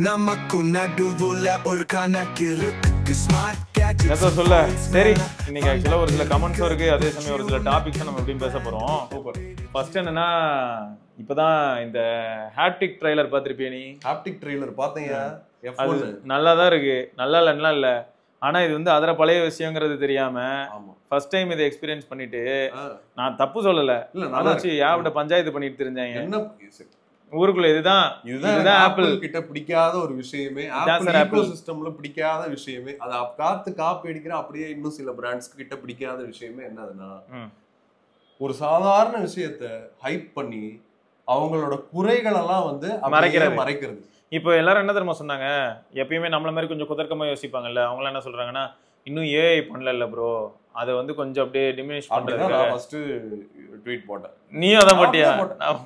நமக்கு நடுவுல ஒரு கணக்கு இருக்கு ஸ்மார்ட் கேட்ஜெட்ஸ் சொல்ல சரி இன்னைக்கு ஆக்சுவலா ஒரு சில கமெண்ட்ஸும் இருக்கு அதே சமயம் ஒரு சில டாபிக்ஸும் நம்ம எப்படின்னு பேச போறோம். ஃபர்ஸ்ட் என்னன்னா இப்பதான் இந்த ஹாப்டிக் ட்ரெய்லர் பார்த்திருப்பியா நீ? ஹாப்டிக் ட்ரெய்லர் பார்த்தீங்க? அது நல்லா தான் இருக்கு, நல்லா இல்லைன்னா இல்லை. ஆனா இது வந்து அதர பழைய விஷயங்கிறது தெரியாம ஃபர்ஸ்ட் டைம் இதை எக்ஸ்பீரியன்ஸ் பண்ணிட்டு நான் தப்பு சொல்லல, அதை வச்சு யாவிட்ட பஞ்சாயத்து பண்ணிட்டு தெரிஞ்சாங்க. என்ன ஊருக்குள்ள இதுதான் ஆப்பிள் கிட்ட பிடிக்காத ஒரு விஷயமே, ஆப்பிள் ஈகோசிஸ்டம்ல பிடிக்காத விஷயமே, அதை காப்பி அடிக்கிற அப்படியே இன்னும் சில பிராண்ட்ஸ் கிட்ட பிடிக்காத விஷயமே என்னதுன்னா, ஒரு சாதாரண விஷயத்த ஹைப் பண்ணி அவங்களோட குறைகள் எல்லாம் வந்து மறைக்கிறது. இப்போ எல்லாரும் என்ன தெரியுமா சொன்னாங்க, எப்பயுமே நம்மள மாதிரி கொஞ்சம் குதர்க்கமா யோசிப்பாங்கல்ல, அவங்க என்ன சொல்றாங்கன்னா இன்னும் ஏஐ பண்ணல ப்ரோ, அதை வந்து கொஞ்சம் அப்படியே டிமினிஷ் பண்றதுக்கு ஃபர்ஸ்ட் ட்வீட் போட்டேன். நீ அதான் போட்டியா?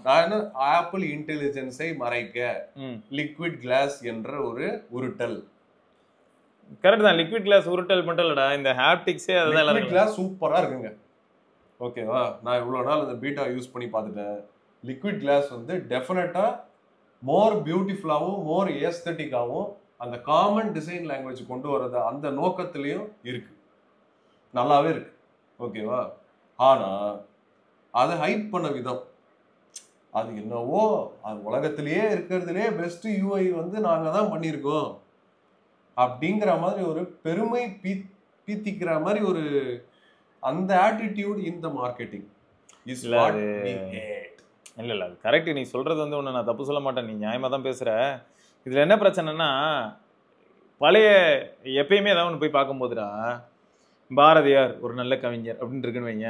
நான் என்ன, ஆப்பிள் இன்டெலிஜென்ஸை மறைக்க லிக்விட் கிளாஸ் என்ற ஒரு உருட்டல். கரெக்ட் தான், லிக்விட் கிளாஸ் உருட்டல் மட்டும் இல்லடா, இந்த ஹாப்டிக்ஸே அதுதான். லிக்விட் கிளாஸ் சூப்பரா இருக்குங்க, ஓகேவா? நான் இவ்வளவு நாள் இந்த பீட்டா யூஸ் பண்ணி பார்த்துட்டேன். லிக்விட் கிளாஸ் வந்து டெஃபினட்டா மோர் பியூட்டிஃபுல்லாகவும் மோர் ஏஸ்தட்டிக்காகவும் அந்த காமன் டிசைன் லாங்குவேஜ் கொண்டு வர்றது அந்த நோக்கத்திலையும் இருக்கு, நல்லாவே இருக்கு, ஓகேவா? ஆனா அதை ஹைப் பண்ண விதம் அது என்னவோ, அது உலகத்திலேயே இருக்கிறதுலே பெஸ்ட் யூஐ வந்து நாங்க தான் பண்ணியிருக்கோம் அப்படிங்கிற மாதிரி ஒரு பெருமை பீத்திக்கிற மாதிரி ஒரு அந்த ஆட்டிடியூட் இந்த marketing is what we hate. இல்லை அது கரெக்ட், நீ சொல்றது வந்து ஒன்று நான் தப்பு சொல்ல மாட்டேன், நீ நியாயமாக தான் பேசுகிற. இதில் என்ன பிரச்சனைனா, பழைய எப்பயுமே ஏதாவது ஒன்று போய் பார்க்கும்போதுடா, பாரதியார் ஒரு நல்ல கவிஞர் அப்படின்னு இருக்குன்னு வைங்க,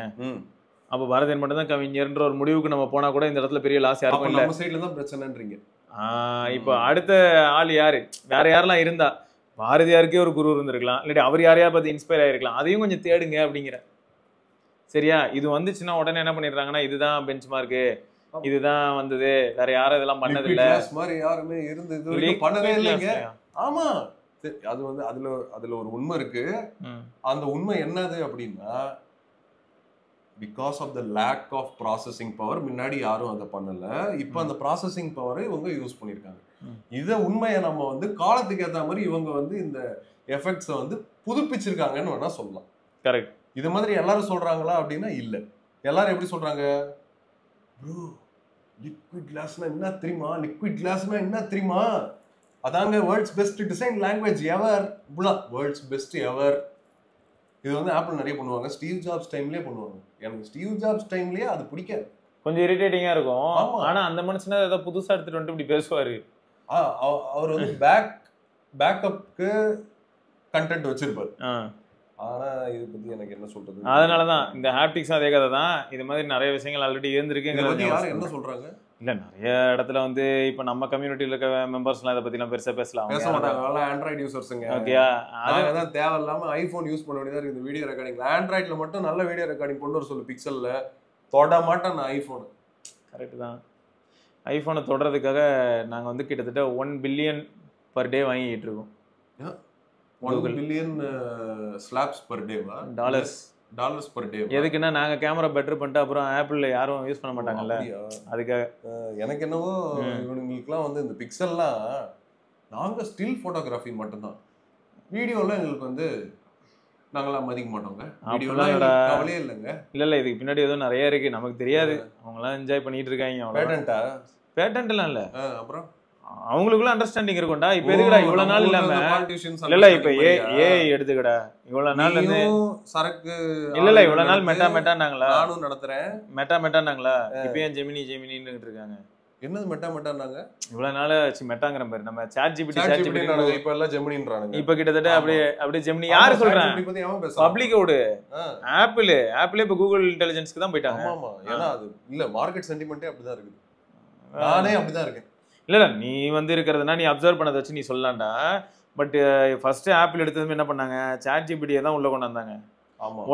அப்போ பாரதியார் மட்டும் தான் கவிஞர்ன்ற ஒரு முடிவுக்கு நம்ம போனா கூட இந்த இடத்துல பெரிய லாஸ் யாருக்கும் இல்லை. நம்ம சைடுல தான் பிரச்சனைன்றீங்க. இப்போ அடுத்த ஆள் யாரு, வேற யாரெல்லாம் இருந்தா, பாரதியாருக்கே ஒரு குரு இருந்திருக்கலாம், இல்லாட்டி அவர் யாரையா பார்த்து இன்ஸ்பயர் ஆயிருக்கலாம், அதையும் கொஞ்சம் தேடுங்க அப்படிங்கிற. சரியா? இது வந்துச்சுன்னா உடனே என்ன பண்ணிடுறாங்கன்னா, இதுதான் பெஞ்ச் மார்க்கு, இதுதான் வந்தது, வேற யாரும் இதெல்லாம் பண்ணது இல்ல மாதிரி யாருமே இருந்தது பண்ணவே இல்லைங்க. ஆமா, அது வந்து அதுல ஒரு உண்மை இருக்கு. அந்த உண்மை என்னது அப்படின்னா, because of the lack of processing power முன்னாடி யாரும் அதை பண்ணல, இப்போ அந்த ப்ராசஸிங் பவரை இவங்க யூஸ் பண்ணியிருக்காங்க. இதை உண்மையை நம்ம வந்து காலத்துக்கு ஏற்ற மாதிரி இவங்க வந்து இந்த எஃபெக்ட்ஸை வந்து புதுப்பிச்சிருக்காங்கன்னு வேணா சொல்லலாம். கரெக்ட். இது மாதிரி எல்லாரும் சொல்றாங்களா அப்படின்னா இல்ல. எல்லாரும் எப்படி சொல்றாங்க, ப்ரோ லிக்விட் கிளாஸ்னா என்ன தெரியுமா, லிக்விட் கிளாஸ்னா என்ன தெரியுமா, அதாங்க வேர்ல்ட்ஸ் பெஸ்ட் டிசைன் லாங்குவேஜ் எவர், வேர்ல்ட்ஸ் பெஸ்ட் எவர். இது வந்து ஆப்பிள் நிறைய பண்ணுவாங்க, ஸ்டீவ் ஜாப்ஸ் டைம்லயே பண்ணுவாங்க. எனக்கு ஸ்டீவ் ஜாப்ஸ் டைம்லயே அது பிடிக்காது, கொஞ்சம் இரிட்டேட்டிங்கா இருக்கும். ஆனா அந்த மனுஷனா ஏதோ புதுசா எடுத்துட்டு வந்து இப்படி பேசுவாரு. அவர் வந்து பேக்கப்க்கு கண்டென்ட் வச்சிருப்பாரு. ஆனா இது பத்தி எனக்கு என்ன சொல்றது, அதனாலதான் இந்த ஹாப்டிக்ஸ் அதே கதை தான். இது மாதிரி நிறைய விஷயங்கள் ஆல்ரெடி இருந்திருக்கு. யாரும் என்ன சொல்றாங்க இல்ல, நிறைய இடத்துல வந்து இப்ப நம்ம கம்யூனிட்டியில இருக்க மெம்பர்ஸ்லாம் இதை பத்தி எல்லாம் பெருசா பேச மாட்டாங்க. ஆண்ட்ராய்டு யூசர்ஸுங்க, ஓகேயா? அதான் தேவையில்லாம ஐபோன் யூஸ் பண்ண வேண்டியதா இருக்குது வீடியோ ரெக்கார்டிங். ஆண்ட்ராய்ட்ல மட்டும் நல்ல வீடியோ ரெக்கார்டிங் கொண்டு வர சொல்லு. பிக்சல்ல தொட மாட்டேன் நான் ஐபோன். கரெக்ட் தான், ஐபோனை தொடறதுக்காக நாங்க வந்து கிட்டத்தட்ட 1 பில்லியன் பர் டே வாங்கிட்டு இருக்கோம். 1 பில்லியன் ஸ்லாப்ஸ் பர் டேவா? Dollars per day. எதுக்குன்னா நாங்க கேமரா பெட்டர் பண்ணிட்டு அப்புறம் ஆப்பிள் யாரும் யூஸ் பண்ண மாட்டாங்கல்ல, அதுக்காக. எனக்கு என்னவோ இவங்களுக்குலாம் வந்து இந்த பிக்சல்லாம் நாங்க ஸ்டில் போட்டோகிராஃபி மட்டும்தான், வீடியோலாம் எங்களுக்கு வந்து நாங்களாம் மதிக்க மாட்டோங்க. கவலையே இல்லைங்க. இல்ல இதுக்கு பின்னாடி ஏதோ நிறைய இருக்கு, நமக்கு தெரியாது. அவங்களாம் என்ஜாய் பண்ணிட்டு இருக்காங்க. பேட்டன்ட் எல்லாம் இல்ல, அப்புறம் அவங்களுக்குள்ள அண்டர்ஸ்டாண்டிங் இருக்கும்டா. இப்ப எதுக்குடா இவ்வளவு நாள் இல்லாம, இல்ல இப்ப ஏஐ எடுத்துக்கடா, இவ்வளவு நாள் வந்து சரக்கு இல்ல இவ்வளவு நாள் மெட்டானாங்களா, நானும் நடத்துறேன் மெட்டானாங்களா, இப்ப ஏன் ஜெமினின்னு இருக்காங்க. என்னது மெட்டானாங்க? இவ்வளவு நாள் மெட்டாங்கிற மாதிரி நம்ம சாட் ஜிபிடி இப்ப எல்லாம் ஜெமினின்றானுங்க. இப்ப கிட்டத்தட்ட அப்படியே ஜெமினி யாரு சொல்றாங்க, பப்ளிக்கோடு ஆப்பிளே இப்ப கூகுள் இன்டெலிஜென்ஸ்க்கு தான் போயிட்டாங்க. ஆமா, ஏன்னா அது இல்ல மார்க்கெட் சென்டிமெண்டே அப்படிதான் இருக்குது. நானே அப்படிதான் இருக்கேன். இல்ல நீ வந்து இருக்கிறதுனா நீ அப்சர்வ் பண்ணதை வச்சு நீ சொல்லலாம்டா. பட் ஃபர்ஸ்ட் ஆப்பிள் எடுத்ததுமே என்ன பண்ணாங்க, சாட் ஜிபிடியை தான் உள்ள கொண்டு வந்தாங்க.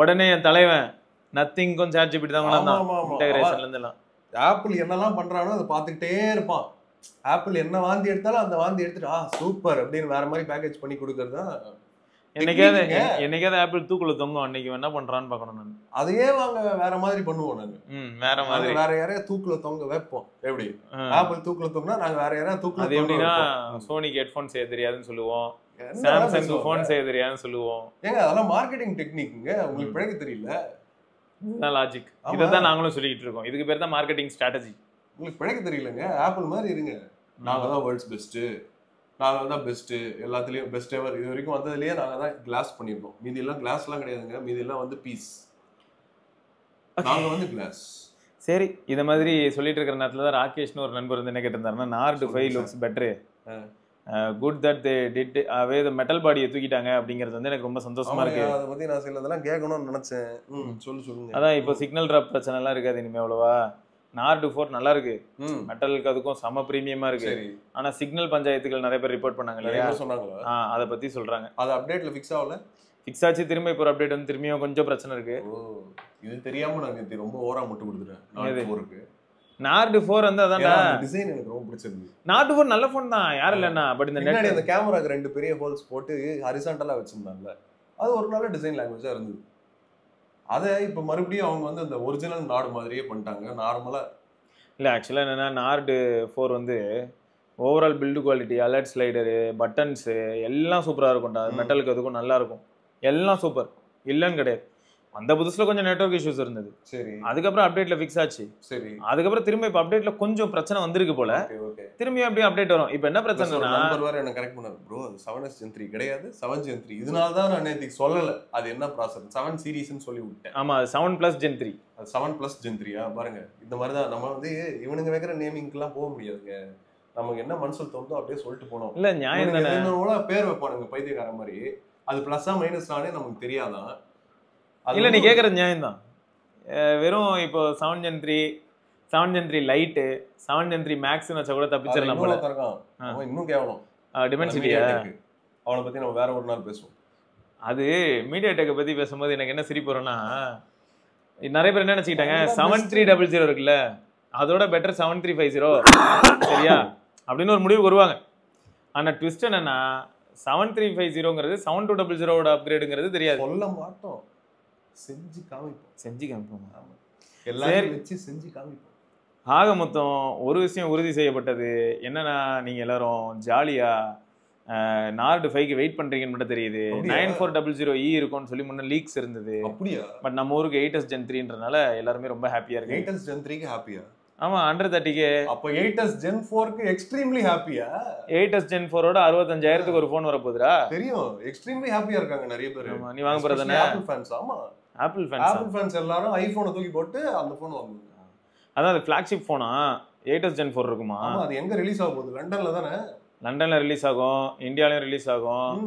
உடனே என் தலைவன் நத்திங்கும் சாட் ஜிபிடி தான் கொண்டு வந்தான் இன்டகிரேஷன்ல இருந்து எல்லாம். ஆப்பிள் என்னெல்லாம் பண்றானோ அதை பார்த்துக்கிட்டே இருப்பான். ஆப்பிள் என்ன வாந்தி எடுத்தாலும் அந்த வாந்தி எடுத்துட்டு சூப்பர் அப்படின்னு வேற மாதிரி பேக்கேஜ் பண்ணி கொடுக்கறது தான் என்னைக்காவது ஆப்பிள் தூக்குல தொங்கும், அன்னைக்கு என்ன பண்றான்னு பார்க்கணும் நான். அதையே வாங்க வேற மாதிரி பண்ணுவோம் நாங்க. வேற மாதிரி வேற யாரையா தூக்குல தொங்க வைப்போம். எப்படி ஆப்பிள் தூக்குல தொங்கினா நாங்க வேற யாரையா தூக்குல அது எப்படின்னா சோனிக்கு ஹெட்ஃபோன் செய்ய தெரியாதுன்னு சொல்லுவோம், சாம்சங் ஃபோன் செய்ய தெரியாதுன்னு சொல்லுவோம். ஏங்க அதெல்லாம் மார்க்கெட்டிங் டெக்னிக்குங்க, உங்களுக்கு பிழைக்க தெரியல. இதுதான் லாஜிக். இதைதான் நாங்களும் சொல்லிட்டு இருக்கோம். இதுக்கு பேர் தான் மார்க்கெட்டிங் ஸ்ட்ராட்டஜி. உங்களுக்கு பிழைக்க தெரியலங்க. ஆப்பிள் மாதிரி இருங்க. நாங்க தான் வேர்ல்ட்ஸ் பெஸ்ட், நாங்க தான் பெஸ்ட், எல்லாத்துலயும் பெஸ்ட் எவர். இது வரைக்கும் வந்ததுலயே நாங்க தான் கிளாஸ் பண்ணிருக்கோம். மீதி எல்லாம் கிளாஸ் எல்லாம் கிடையாதுங்க. மீதி எல்லாம் வந்து பீஸ், நாங்க வந்து கிளாஸ். சரி, இத மாதிரி சொல்லிட்டு இருக்கிற நேரத்துல தான் ராகேஷ்னு ஒரு நண்பர் வந்து என்ன கேட்டிருந்தாருன்னா, Nord 5 looks better, good that they did away the metal பாடியை தூக்கிட்டாங்க அப்படிங்கிறது வந்து எனக்கு ரொம்ப சந்தோஷமா இருக்கு. அதை பத்தி நான் சிலதெல்லாம் கேட்கணும்னு நினைச்சேன். சொல்லுங்க. அதான் இப்போ சிக்னல் ட்ராப் பிரச்சனை எல்லாம் இருக்காது இனிமே அவ்வளவா. நார்டு 4 நல்லா இருக்கு, மெட்டலுக்கு அதுக்கும் சம பிரீமியமா இருக்கு. ஆனா சிக்னல் பஞ்சாயத்துகள் நிறைய பேர் ரிப்போர்ட் பண்ணாங்க இல்லையா, சொன்னாங்களா? அதை பத்தி சொல்றாங்க. அது அப்டேட்ல ஃபிக்ஸ் ஆகல, ஃபிக்ஸ் ஆச்சு. திரும்ப இப்போ ஒரு அப்டேட் வந்து திரும்பியும் கொஞ்சம் பிரச்சனை இருக்கு. இது தெரியாம நான் ரொம்ப ஓவரா முட்டு கொடுத்துட்டேன். நார்டு 4 வந்து அதான் டிசைன் எனக்கு ரொம்ப பிடிச்சிருக்கு. நார்டு 4 நல்ல ஃபோன் தான், யாரும் இல்லன்னா. பட் இந்த முன்னாடி அந்த கேமராக்கு 2 பெரிய ஹோல்ஸ் போட்டு ஹரிசாண்டலா வச்சிருந்தாங்கல, அது ஒரு நல்ல டிசைன் லாங்குவேஜா இருந்தது. அதை இப்போ மறுபடியும் அவங்க வந்து அந்த ஒரிஜினல் நார்டு மாதிரியே பண்ணிட்டாங்க நார்மலா. இல்லை ஆக்சுவலாக என்னென்னா, நார்டு 4 வந்து overall build quality, alert slider, buttons எல்லாம் சூப்பராக இருக்கும்டா. மெட்டலுக்கு அதுக்கும் நல்லா இருக்கும், எல்லாம் சூப்பர், இல்லைன்னு கிடையாது. அந்த புதுசுல கொஞ்சம் நெட்வொர்க் இஷ்யூஸ் இருந்தது. சரி, அதுக்கப்புறம் அப்டேட்ல ஃபிக்ஸ் ஆச்சு. சரி, அதுக்கப்புறம் திரும்ப இப்போ அப்டேட்ல கொஞ்சம் பிரச்சனை வந்திருக்கு போல. திரும்பி அப்படியே அப்டேட் வரும். இப்போ என்ன பிரச்சனைனா, நம்பர் வேற என்ன கரெக்ட் பண்ணாரு ப்ரோ, அது 7S Gen 3 கிடையாது, 7 Gen 3. இதனால தான் நான் நேத்துக்கு சொல்லல அது என்ன ப்ராசஸர், 7 சீரிஸ்னு சொல்லி விட்டேன். ஆமா, 7+ Gen 3. அது 7+ Gen 3 பாருங்க. இந்த மாதிரி தான் நம்ம வந்து இவனுங்க வைக்கிற நேமிங்க்குலாம் போக முடியாதுங்க. நமக்கு என்ன மனசுல தோணுதோ அப்படியே சொல்லிட்டு போனோம். இல்ல நியாயம் தானே, பேர் வைப்பானுங்க பைத்தியக்கார மாதிரி. அது பிளஸ்ஸா மைனஸ்னானே நமக்கு தெரியாதான். இல்ல நீ கேக்குறது நியாயம் தான். வெறும் இப்போ 7 Gen 3, 7 Gen 3 லைட்டு, 7 Gen 3 மேக்ஸ்னு வச்சா கூட தப்பிச்சிடலாம் போல. அவன் இன்னும் கேவலம் டிமென்சிட்டியா, அவனை பத்தி நம்ம வேற ஒரு நாள் பேசுவோம். அது மீடியா டெக்கை பத்தி பேசும்போது எனக்கு என்ன சிரிப்பு வரும்னா, நிறைய பேர் என்ன நினைச்சுக்கிட்டாங்க, 7300 இருக்குல்ல அதோட பெட்டர் 7350 சரியா அப்படின்னு ஒரு முடிவு வருவாங்க. ஆனா ட்விஸ்ட் என்னன்னா, 7350ங்கிறது 7200ஓட அப்கிரேடுங்கிறது தெரியாது. சொல்ல மாட்டோம், செஞ்சு காமிப்போம். எல்லாரும் வச்சு செஞ்சு காமிப்போம். ஆக மொத்தம் ஒரு விஷயம் உறுதி செய்யப்பட்டது என்னன்னா, நீங்க எல்லாரும் ஜாலியா நார்டு 5க்கு வெயிட் பண்றீங்கன்னு மட்டும் தெரியுது. 9400E இருக்கும்னு சொல்லி முன்ன லீக்ஸ் இருந்தது. அப்படியா? பட் நம்ம ஊருக்கு 8S Gen 3ன்றனால எல்லாருமே ரொம்ப ஹாப்பியா இருக்கு. 8S Gen 3க்கு ஹாப்பியா? ஆமா, 130K. அப்ப 8S Gen 4க்கு எக்ஸ்ட்ரீம்லி ஹாப்பியா? 8S Gen 4ஓட 65000க்கு ஒரு போன் வர போகுதுடா. தெரியும், எக்ஸ்ட்ரீம்லி ஹாப்பியா இருக்காங்க நிறைய பேர். ஆமா, நீ வாங்க போறதானே ஆப்பிள் ஃபேன்ஸ். ஆமா, ஆப்பிள் ஃபேன்ஸ் எல்லாரும் ஐபோனை தூக்கி போட்டு அந்த போன் வாங்குவாங்க. அதான் அது ஃபிளாக்ஷிப் போனா 8S Gen 4 இருக்குமா? ஆமா, அது எங்க ரிலீஸ் ஆக போகுது? லண்டன்ல தானே. லண்டன்ல ரிலீஸ் ஆகும், இந்தியாலயும் ரிலீஸ் ஆகும்.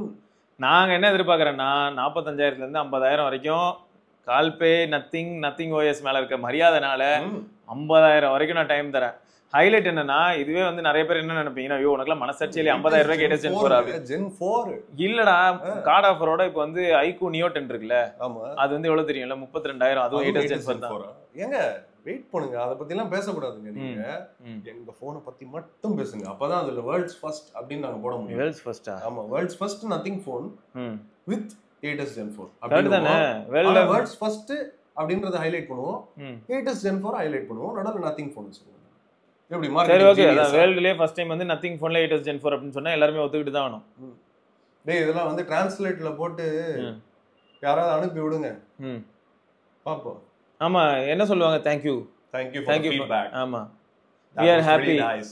நாங்க என்ன எதிர்பார்க்கறேன்னா, 45000ல இருந்து 50000 வரைக்கும் கால்பே நத்திங் OS மேல இருக்க மரியாதைனால 50000 வரைக்கும் நான் டைம் தரேன். ஹைலைட் என்னன்னா, இதுவே வந்து நிறைய பேர் என்ன நினைப்பீங்கன்னா, ஐயோ உனக்குலாம் மனசாட்சியில 50000 ரூபாய்க்கு 8S Gen 4 ஆகுது. Gen 4 இல்லடா, கார்டு ஆஃபரோட இப்போ வந்து iQOO Neo 10 இருக்குல்ல, அது வந்து எவ்வளவு தெரியும்ல, 32000. அதுவும் 8S Gen 4 தான். ஏங்க வெயிட் பண்ணுங்க, அதை பத்தி எல்லாம் பேசக்கூடாதுங்க. நீங்க எங்க போனை பத்தி மட்டும் பேசுங்க, அப்பதான் அதுல வேர்ல்ட்ஸ் ஃபர்ஸ்ட் அப்படின்னு நாங்க போட முடியும். வேர்ல்ட்ஸ் ஃபர்ஸ்டா? ஆமா, world's first nothing phone with 8S Gen 4 அப்படிதானே. வேர்ல்ட்ஸ் ஃபர்ஸ்ட் அப்படின்றத ஹைலைட் பண்ணுவோம், 8S Gen 4 ஹைலைட் பண்ணுவோம், நடுவுல நத்திங் போன் சொல்லுவோம். எப்படி சரி, ஓகே. அதான் வேர்ல்ட்லயே ஃபர்ஸ்ட் டைம் வந்து நத்திங் போன்ல 8S Gen 4 அப்படின்னு சொன்னா எல்லாரும் ஒத்துக்கிட்டு தான் ஆகணும். டேய், இதெல்லாம் வந்து டிரான்ஸ்லேட்ல போட்டு யாராவது அனுப்பி விடுங்க, பாப்போம். ஆமா, என்ன சொல்லுவாங்க? thank you for feedback. ஆமா, we are happy. Really nice.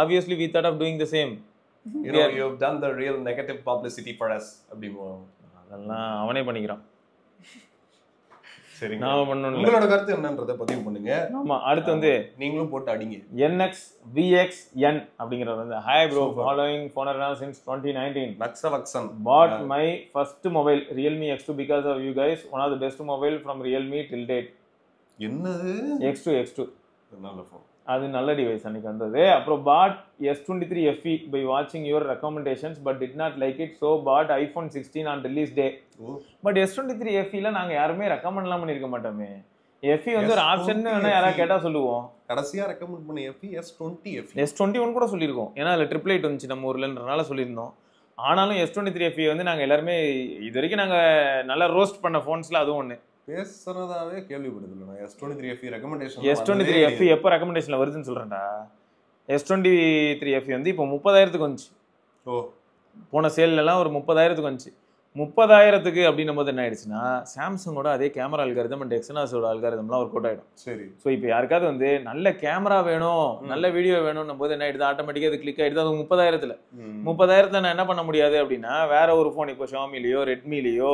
Obviously we thought of doing the same. You've done the real negative publicity for us அப்படிமோ. அதெல்லாம் அவனே பண்ணிக்கிறான். சரி, நான் பண்ணனும். உங்களோட கருத்து என்னன்றதை பதிவு பண்ணுங்க. ஆமா, அடுத்து வந்து நீங்களும் போட்டு அடிங்க. NXVXN அப்படிங்கறது வந்து, hi bro, following Phonerana since 2019. Naksavaxan bought my first mobile Realme X2 because of you guys, one of the best mobile from Realme till date. என்னது? X2 நல்ல ஃபோன், அது நல்ல டிவைஸ் அன்னைக்கு வந்தது. அப்புறம் bought S23 FE by watching your recommendations but did not like it, so bought iPhone 16 on release day. But S23 FE-ல நாங்க யாருமே ரெக்கமெண்ட்லாம் பண்ணிருக்க மாட்டோமே. FE வந்து ஒரு ஆப்ஷன் யாராவது கேட்டா சொல்லுவோம். கடைசியா ரெக்கமெண்ட் பண்ண FE S21 கூட சொல்லியிருக்கோம், ஏன்னா அதுல 888 வந்துச்சு நம்ம ஊர்லன்றனால சொல்லியிருந்தோம். ஆனாலும் S23FE வந்து நாங்க எல்லாருமே இது வரைக்கும் நாங்க நல்லா ரோஸ்ட் பண்ண போன்ஸ்ல அதுவும் ஒண்ணு. பேசுறதாவே கேள்விப்படுதில்ல நான் S23FE ரெக்கமெண்டேஷன். S23FE எப்போ ரெக்கமெண்டேஷன்ல வருதுன்னு சொல்றேன்டா. S23FE வந்து இப்போ 30,000க்கு வந்துச்சு. ஓ, போன சேல்லாம் ஒரு 30,000க்கு வந்துச்சு. 30,000க்கு அப்படின்னும் போது என்ன ஆயிடுச்சுன்னா, சாம்சங்கோட அதே கேமரா அல்காரிதம் அண்ட் எக்ஸனாஸோட அல்காரிதம்லாம் ஒரு கோட் ஆயிடும். சரி. ஸோ இப்போ யாருக்காவது வந்து நல்ல கேமரா வேணும், நல்ல வீடியோ வேணும்னும் போது என்ன ஆயிடுது, ஆட்டோமேட்டிக்காக அது கிளிக் ஆயிடுது. அது 30,000ல நான் என்ன பண்ண முடியாது அப்படின்னா, வேற ஒரு ஃபோன் இப்போ ஷாமிலையோ, ரெட்மிலையோ,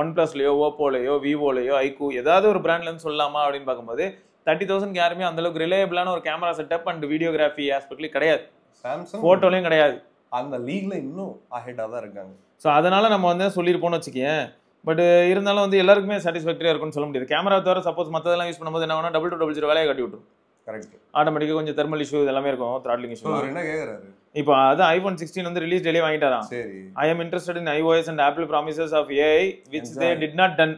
OnePlusலையோ, ஓப்போலையோ, விவோலையோ, ஐக்கூ ஏதாவது ஒரு பிராண்ட்ல இருந்து சொல்லலாமா அப்படின்னு பார்க்கும்போது 30,000க்கு யாருமே அந்த அளவுக்கு ரிலையபிளான ஒரு கேமரா செட்டப் அண்ட் வீடியோகிராஃபி ஆஸ்பெக்ட்லயும் கிடையாது. சாம்சங் போட்டோலையும் கிடையாது. அந்த லீக்ல இன்னும் அஹெட்டா தான் இருக்காங்க. ஸோ அதனால நம்ம வந்து சொல்லியிருப்போம்னு வச்சுக்கேன். பட் இருந்தாலும் வந்து எல்லாருக்குமே சாட்டிஸ்ஃபேக்டரியா இருக்கும்னு சொல்ல முடியாது. கேமரா தவிர சப்போஸ் மற்றதெல்லாம் யூஸ் பண்ணும்போது என்ன வேணா 2200 வேலையை காட்டி விட்டுரும். கரெக்ட். ஆட்டோமேட்டிக்காக கொஞ்சம் தெர்மல் இஷ்யூ இதெல்லாமே இருக்கும், த்ராட்லிங் இஷ்யூ. என்ன கேக்குறாரு இப்போ அது iPhone 16 வந்து ரிலீஸ் டேலே வாங்கிட்டாராம். சரி. I am interested in iOS and Apple promises of AI which they did not done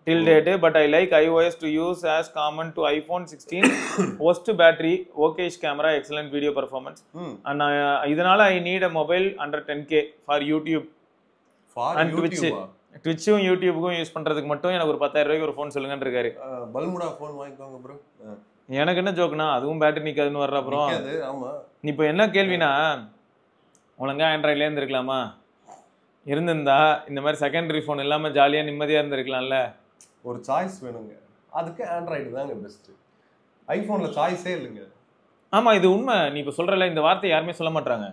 till date, but I like iOS to use as common to iPhone 16. Worst battery, okay-ish camera, excellent video performance. And இதனால I need a mobile under 10K for YouTube and Twitch. Twitchும் யூடியூபுக்கும் use பண்றதுக்கு மட்டும் எனக்கு ஒரு 10,000 ரூபாய்க்கு ஒரு phone சொல்லுங்கன்னு இருக்காரு. பல்முடா ஃபோன் வாங்கிக்கோங்க ப்ரோ. எனக்கு என்ன ஜோக்னா, அதுவும் பேட்டரி நிக்காதுன்னு வர்ற அப்புறம். ஆமா. இப்போ என்ன கேள்வினா, ஒழுங்கா ஆண்ட்ராய்ட்ல இருந்திருக்கலாமா? இருந்திருந்தா இந்த மாதிரி செகண்டரி ஃபோன் இல்லாம ஜாலியா நிம்மதியா இருந்திருக்கலாம்ல. ஒரு சாய்ஸ் வேணுங்க, அதுக்கு ஆண்ட்ராய்டு தாங்க பெஸ்ட். ஐபோன்ல சாய்ஸே இல்லைங்க. ஆமா, இது உண்மை. நீ இப்போ சொல்றல, இந்த வார்த்தை யாருமே சொல்ல மாட்டாங்க.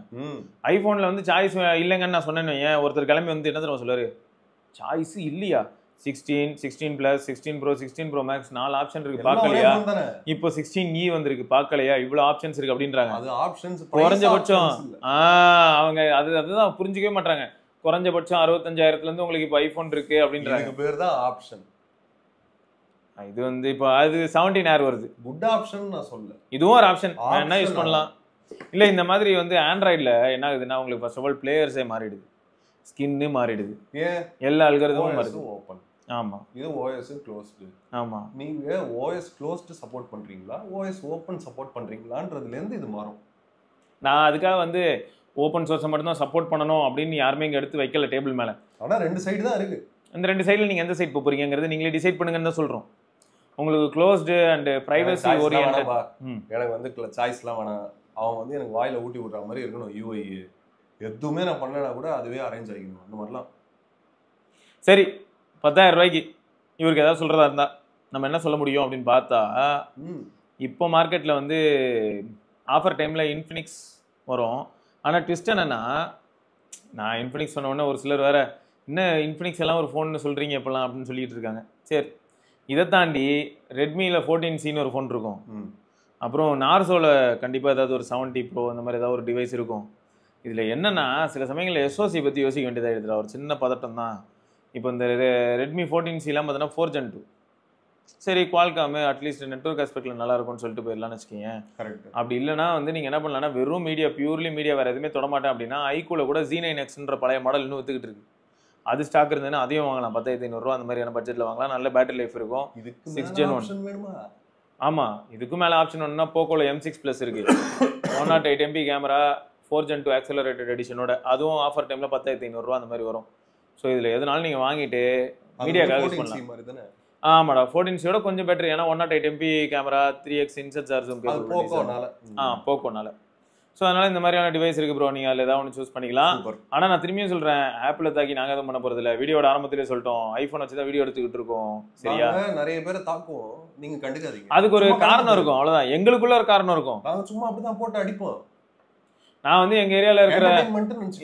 ஐபோன்ல வந்து சாய்ஸ் இல்லைங்கன்னு நான் சொன்னேன்னு வையேன், ஒருத்தர் கிளம்பி வந்து என்ன தெரியுமா சொல்லுவாரு, சாய்ஸ் இல்லையா, 16, 16 Plus, 16 Pro, 16 Pro Max 4 option இருக்கு பார்க்கலையா, இப்போ 16E வந்திருக்கு பார்க்கலையா, இவ்வளவு ஆப்ஷன்ஸ் இருக்கு அப்படின்றாங்க. அது ஆப்ஷன்ஸ் குறைஞ்சபட்சம் அவங்க அதுதான் புரிஞ்சுக்கவே மாட்டாங்க. குறைஞ்சபட்சம் 65,000ல இருந்து உங்களுக்கு இப்போ ஐபோன் இருக்கு அப்படின்றாங்க. இதுக்கு பேர் தான் ஆப்ஷன். இது வந்து இப்போ அது 17 Air வருது. குட் ஆப்ஷன் நான் சொல்ல, இதுவும் ஒரு ஆப்ஷன், என்ன யூஸ் பண்ணலாம். இல்ல இந்த மாதிரி வந்து ஆண்ட்ராய்டுல என்ன ஆகுதுன்னா, உங்களுக்கு ஃபர்ஸ்ட் ஆஃப் ஆல் பிளேயர்ஸே மாறிடுது, ஸ்கின்னு மாறிடுது, எல்லா அல்காரிதமும் மாறுது. ஓபன். ஆமா, இது OS க்ளோஸ்டு. ஆமா, நீங்க OS க்ளோஸ்டு சப்போர்ட் பண்றீங்களா, OS ஓபன் சப்போர்ட் பண்றீங்களான்றதுல இருந்து இது மாறும். நான் அதுக்காக வந்து ஓபன் சோர்ஸ் மட்டும் தான் சப்போர்ட் பண்ணணும் அப்படின்னு யாருமே இங்க எடுத்து வைக்கல டேபிள் மேல. ஆனா ரெண்டு சைடு தான் இருக்கு. அந்த ரெண்டு சைடுல நீங்க எந்த சைடு போறீங்கங்கிறது நீங்களே டிசைட் பண்ணுங்கன்னு தான் சொல்றோம். உங்களுக்கு க்ளோஸ்டு அண்ட் பிரைவசி ஓரியன்டட். எனக்கு வந்து சாய்ஸ்லாம் வேணாம். அவன் வந்து எனக்கு வாயில ஊட்டி விடுற மாதிரி இருக்கணும். UI எதுவுமே நான் பண்ணலனா கூட அதுவே அரேஞ்ச் ஆகிக்கணும், அந்த மாதிரிலாம். சரி, 10,000 ரூபாய்க்கு இவருக்கு ஏதாவது சொல்றதா இருந்தா நம்ம என்ன சொல்ல முடியும் அப்படின்னு பார்த்தா, இப்போ மார்க்கெட்ல வந்து ஆஃபர் டைம்ல இன்ஃபினிக்ஸ் வரும். ஆனா ட்விஸ்ட் என்னன்னா, நான் இன்ஃபினிக்ஸ் சொன்ன உடனே ஒரு சிலர் வேற என்ன இன்ஃபினிக்ஸ் எல்லாம் ஒரு ஃபோன் சொல்றீங்க இப்பெல்லாம் அப்படின்னு சொல்லிட்டு இருக்காங்க. சரி, இதை தாண்டி ரெட்மியில் 14Cன்னு ஒரு ஃபோன் இருக்கும். அப்புறம் நார்சோவில் கண்டிப்பாக ஏதாவது ஒரு 70 Pro அந்த மாதிரி ஏதாவது ஒரு டிவைஸ் இருக்கும். இதில் என்னென்னா, சில சமயங்களில் SOC பற்றி யோசிக்க வேண்டியதாக எடுத்துகிற ஒரு சின்ன பதட்டம் தான். இப்போ இந்த ரெட்மி 14Cலாம் பார்த்தீங்கன்னா 4 Gen 2. சரி, குவால்காமு அட்லீஸ்ட் நெட்வொர்க் ஆஸ்பெக்டில் நல்லா இருக்கும்னு சொல்லிட்டு போயிடலாம்னு வச்சுக்கோங்க. கரெக்ட். அப்படி இல்லைனா வந்து நீங்கள் என்ன பண்ணலாம்னா, வெறும் மீடியா, பியூர்லி மீடியா, வேறு எதுவுமே தொடமாட்டேன் அப்படின்னா, ஐக்கூல கூட Z9Xன்ற பழைய மாடல் இன்னும் வித்துக்கிட்டு இருக்கு. அது ஸ்டாக் இருந்ததுன்னா அதையும் வாங்கலாம். 10,500 ரூபா அந்த மாதிரியான பட்ஜெட்ல வாங்கலாம். நல்ல பேட்டரி லைஃப் இருக்கும். 6 Gen 1. ஆமா, இதுக்கு மேல ஆப்ஷன் ஒன்றுனா போக்கோல M6 Plus இருக்கு. 108 MP கேமரா, 4 Gen 2 ஆக்சலரேட்டட் எடிஷனோட, அதுவும் ஆஃபர் டைம்ல 10,500 ரூபா அந்த மாதிரி வரும். ஸோ இதுல எதுனாலும் நீங்க வாங்கிட்டு மீடியாக்காக யூஸ் பண்ணலாம். ஆமாடா, 14Cயோட கொஞ்சம் பெட்டர். ஏன்னா 108 MP கேமரா, 3x இன்செட் சார்ஜ் போக்கோனால. ஸோ அதனால இந்த மாதிரியான டிவைஸ் இருக்கு ப்ரோ. நீங்க அதில் ஏதாவது ஒன்று சூஸ் பண்ணிக்கலாம். ஆனால் நான் திரும்பியும் சொல்றேன், ஆப்பிள் தாக்கி நாங்கள் எதுவும் பண்ண போறது இல்லை. வீடியோட ஆரம்பத்திலே சொல்லிட்டோம், ஐபோன் வச்சு தான் வீடியோ எடுத்துக்கிட்டு இருக்கோம். சரியா? நிறைய பேரை தாக்குவோம், நீங்க கண்டுக்காதீங்க. அதுக்கு ஒரு காரணம் இருக்கும், அவ்வளவுதான். எங்களுக்குள்ள ஒரு காரணம் இருக்கும். நாங்க சும்மா அப்படிதான் போட்டு அடிப்போம். நான் வந்து எங்க ஏரியால இருக்கிற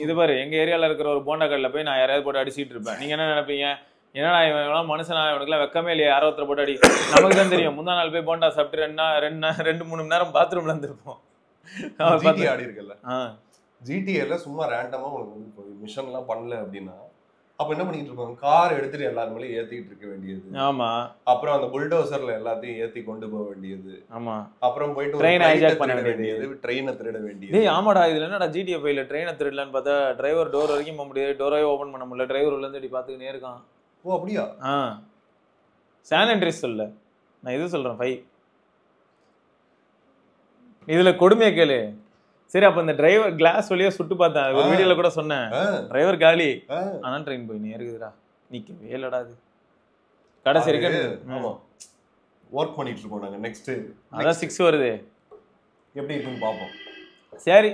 இது பாரு, எங்க ஏரியால இருக்கிற ஒரு போண்டா கடையில போய் நான் யாரையாவது போட்டு அடிச்சிட்டு இருப்பேன். நீங்க என்ன நினைப்பீங்க, என்னடா இவன் மனுஷனா, இவனுக்குலாம் வெக்கமே இல்லையா, யாரோ ஒருத்தர் போட்டு அடி. நமக்கு தான் தெரியும், முந்தா நாள் போய் போண்டா சாப்பிட்டு 2-3 மணி நேரம் பாத்ரூம்ல இருந்திருப்போம். ஆடி இருக்குல்ல, ஜிடிஏல சும்மா ரேண்டமா உனக்கு வந்து மிஷன்லாம் பண்ணல அப்படின்னா அப்ப என்ன பண்ணிட்டு இருப்பாங்க, கார் எடுத்துட்டு எல்லாருமே ஏத்திட்டு இருக்க வேண்டியது. ஆமா. அப்புறம் அந்த புல்டோசர்ல எல்லாத்தையும் ஏத்தி கொண்டு போக வேண்டியது. ஆமா. அப்புறம் போயிட்டு ட்ரெயின் ஹைஜாக் பண்ண வேண்டியது, ட்ரெயினை திருட வேண்டியது. டேய் ஆமாடா, இதுல என்னடா ஜிடிஏ 5ல ட்ரெயினை திருடலான்னு பார்த்தா டிரைவர் டோர் வரைக்கும் போக முடியாது, டோரே ஓபன் பண்ண முடியல, டிரைவர் உள்ள இருந்து பாத்துக்கிட்டே இருக்கான். ஓ அப்படியா? சான் ஆண்ட்ரீஸ் சொல்ல, நான் இது சொல்றேன் 5. இதுல கொடுமையை கேளு, சரி அப்ப இந்த டிரைவர் கிளாஸ் வழியா சுட்டு பார்த்தேன் ஒரு வீடியோல கூட சொன்னேன் டிரைவர் காலி ஆனா ட்ரெயின் போய் இருக்குதுடா நிக்கவே இல்லடா அது கடைசி வரைக்கும் ஆமா ஒர்க் பண்ணிட்டு இருக்கோம் நாங்க நெக்ஸ்ட் அதான் 6 வருது எப்படி இருக்குன்னு பாப்போம் சரி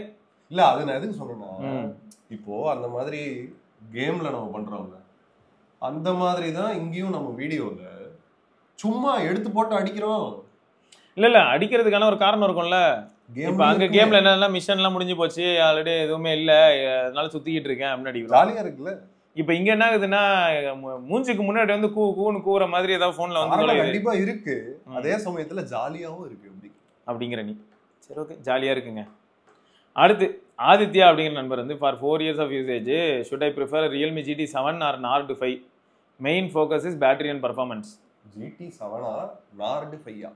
இல்ல அது நான் எதுக்கு சொன்னேன்னா இப்போ அந்த மாதிரி கேம்ல நம்ம பண்றோம்ல அந்த மாதிரி தான் இங்கேயும் நம்ம வீடியோல சும்மா எடுத்து போட்டு அடிக்கிறோம் இல்ல அடிக்கிறதுக்கான ஒரு காரணம் இருக்கும்ல இப்ப அங்க கேம்ல என்னன்னா மிஷன் எல்லாம் முடிஞ்சு போச்சு ஆல்ரெடி எதுவுமே இல்ல அதனால சுத்திக்கிட்டு இருக்கேன் அப்படின்னு அடிக்கிறோம் ஜாலியா இருக்குல்ல இப்ப இங்க என்ன ஆகுதுன்னா மூஞ்சிக்கு முன்னாடி வந்து கூன்னு கூற மாதிரி ஏதாவது போன்ல வந்து கண்டிப்பா இருக்கு அதே சமயத்துல ஜாலியாவும் இருக்கு அப்படிங்கிற நீ சரி ஓகே ஜாலியா இருக்குங்க அடுத்து ஆதித்யா அப்படிங்கிற நண்பர் வந்து for 4 years of usage should I prefer Realme GT7 or Nord 5 main focus is battery and performance GT7 or Nord 5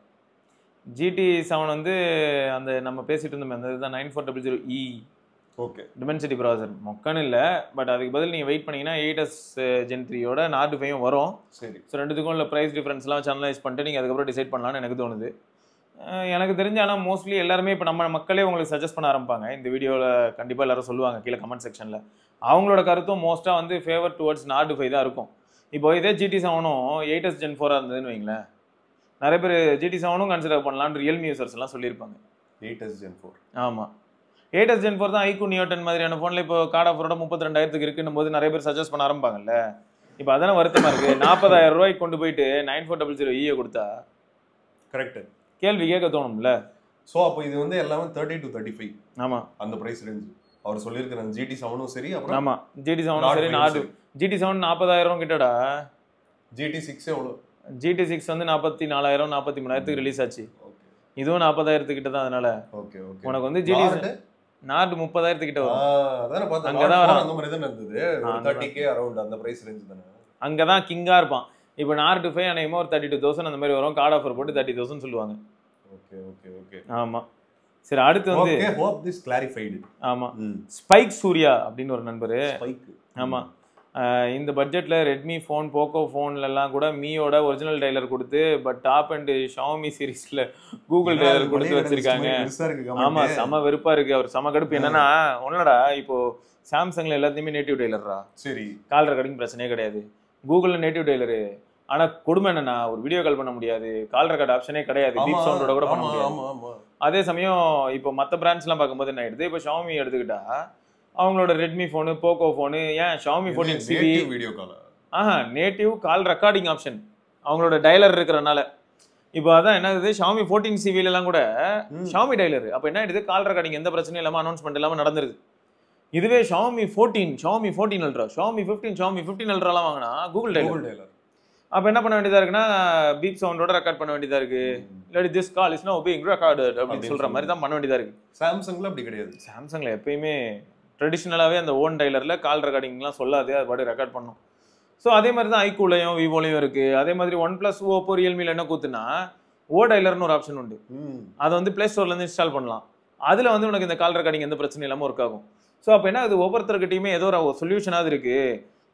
GT7 வந்து அந்த நம்ம பேசிட்டு இருந்தோம் அந்த இதுதான் 9400E ஓகே டிமென்சிட்டி ப்ராசர் மொக்கன்னு இல்லை பட் அதுக்கு பதில் நீங்கள் வெயிட் பண்ணீங்கன்னா 8s Gen 3யோட Nord 5 வரும் சரி ஸோ ரெண்டுத்துக்கும் உள்ள ப்ரைஸ் டிஃப்ரென்ஸ்லாம் சேனலைஸ் பண்ணிட்டு நீங்கள் அதுக்கப்புறம் டிசைட் பண்ணலான்னு எனக்கு தோணுது எனக்கு தெரிஞ்ச ஆனால் மோஸ்ட்லி எல்லாருமே இப்போ நம்ம மக்களே உங்களுக்கு சஜஸ்ட் பண்ண ஆரம்பிப்பாங்க இந்த வீடியோவில் கண்டிப்பாக எல்லாரும் சொல்லுவாங்க கீழே கமெண்ட் செக்ஷனில் அவங்களோட கருத்தும் மோஸ்ட்டாக வந்து ஃபேவர் டுவர்ட்ஸ் Nord 5 தான் இருக்கும் இப்போ இதே GT7ம் 8s Gen 4 இருந்ததுன்னு வைங்களேன் நிறைய பேர் GT7ம் கன்சிடர் பண்ணலான்னு ரியல்மி யூசர்ஸ் எல்லாம் சொல்லியிருப்பாங்க 8s Gen 4 ஆமாம் 8s Gen 4 தான் iQOO Neo 10 மாதிரியான ஃபோனில் இப்போ கார்ட் ஆஃபரோட 32,000 இருக்குன்னும் போது நிறைய பேர் சஜஸ்ட் பண்ண ஆரம்பிப்பாங்கல்ல இப்போ அதான வருத்தமாக இருக்குது 40,000 ரூபாய்க்கு கொண்டு போயிட்டு 9400E கொடுத்தா கரெக்ட் கேள்வி கேட்க தோணும்ல ஸோ அப்போ இது வந்து எல்லாமே 30 to 35 ஆமாம் அந்த ப்ரைஸ் ரேஞ்ச் அவர் சொல்லியிருக்கிற GT7ம் சரி அப்புறம் ஆமாம் GT7ம் சரி GT7 40,000 கிட்டடா GT6 எவ்வளோ GT6 வந்து 44,000 43,000 ரிலீஸ் ஆச்சு இதுவும் 40,000 கிட்ட தான் அதனால ஓகே ஓகே உனக்கு வந்து Nord 30,000 கிட்ட வரும் அதானே பார்த்தேன் அங்கதான் வரும் அந்த மாதிரி தான் இருந்தது 30k அரௌண்ட் அந்த பிரைஸ் ரேஞ்ச் தானே அங்கதான் கிங்கா இருப்பான் இப்போ Nord 5 அனைமா ஒரு 32,000 அந்த மாதிரி வரும் கார்ட் ஆஃபர் போட்டு 30,000 சொல்லுவாங்க ஓகே ஓகே ஓகே ஆமா சரி அடுத்து வந்து ஓகே ஹோப் திஸ் கிளாரிஃபைடு ஆமா ஸ்பைக் சூர்யா அப்படின்னு ஒரு நண்பர் ஸ்பைக் ஆமா இந்த பட்ஜெட்ல ரெட்மி ஃபோன் போக்கோ ஃபோன்லலாம் கூட மீயோட ஒரிஜினல் டைலர் கொடுத்து பட் டாப் அண்ட் ஷாமி சீரிஸ்ல கூகுள் டைலர் கொடுத்து வச்சிருக்காங்க ஆமா செம வெறுப்பா இருக்கு அவர் செம கடுப்பு என்னன்னா ஒன்னடா இப்போ சாம்சங்ல எல்லாத்தையுமே நேட்டிவ் டைலர்ரா சரி கால் ரெக்கார்டிங் பிரச்சனையே கிடையாது கூகுள்ல நேட்டிவ் டைலரு ஆனா கொடுமை என்னன்னா ஒரு வீடியோ கால் பண்ண முடியாது கால் ரெக்கார்ட் ஆப்ஷனே கிடையாது பீப் சவுண்டோட கூட பண்ண முடியாது அதே சமயம் இப்போ மற்ற பிராண்ட்ஸ் எல்லாம் பார்க்கும்போது என்ன ஆயிடுது இப்போ ஷாமி எடுத்துக்கிட்டா அவங்களோட ரெட்மி ஃபோனு போக்கோ ஃபோனு ஏன் Xiaomi 14CV video call native கால் ரெக்கார்டிங் ஆப்ஷன் அவங்களோட டைலர் இருக்கிறனால இப்போ அதான் என்னது ஷாமி 14CV கூட ஷாமி டைலர் அப்போ என்ன ஆயிடுது கால் ரெக்கார்டிங் எந்த பிரச்சனையும் இல்லாமல் அனௌன்ஸ்மெண்ட் இல்லாமல் நடந்துருது இதுவே ஷாமி 14 அல்ட்ரா ஷாமி 15 அல்ட்ராலாம் வாங்கினா கூகுள் டைலர் அப்போ என்ன பண்ண வேண்டியதா இருக்குன்னா பீப் சவுண்டோட ரெக்கார்ட் பண்ண வேண்டியதா இருக்கு இல்லாட்டி this call is now being recorded அப்படின்னு சொல்ற மாதிரி தான் பண்ண வேண்டியதா இருக்கு சாம்சங்ல அப்படி கிடையாது சாம்சங்ல எப்பயுமே ட்ரெடிஷ்னலாகவே அந்த ஓன் டைலரில் கால் ரெக்கார்டிங்லாம் சொல்லாது அது பாட்டு ரெக்கார்ட் பண்ணும் ஸோ அதே மாதிரி தான் ஐக்கூலையும் விவோலையும் இருக்குது அதே மாதிரி OnePlus ஓப்போ ரியல்மியில் என்ன கூத்துனா ஓ டைலர்னு ஒரு ஆப்ஷன் உண்டு அதை வந்து ப்ளே ஸ்டோர்லேருந்து இன்ஸ்டால் பண்ணலாம் அதில் வந்து உனக்கு இந்த கால் ரெக்கார்டிங் எந்த பிரச்சனையும் இல்லாமல் ஒர்க் ஆகும் ஸோ அப்போ என்ன அது ஒவ்வொருத்தருக்கிட்டையுமே ஏதோ ஒரு சொல்யூஷனாவது இருக்குது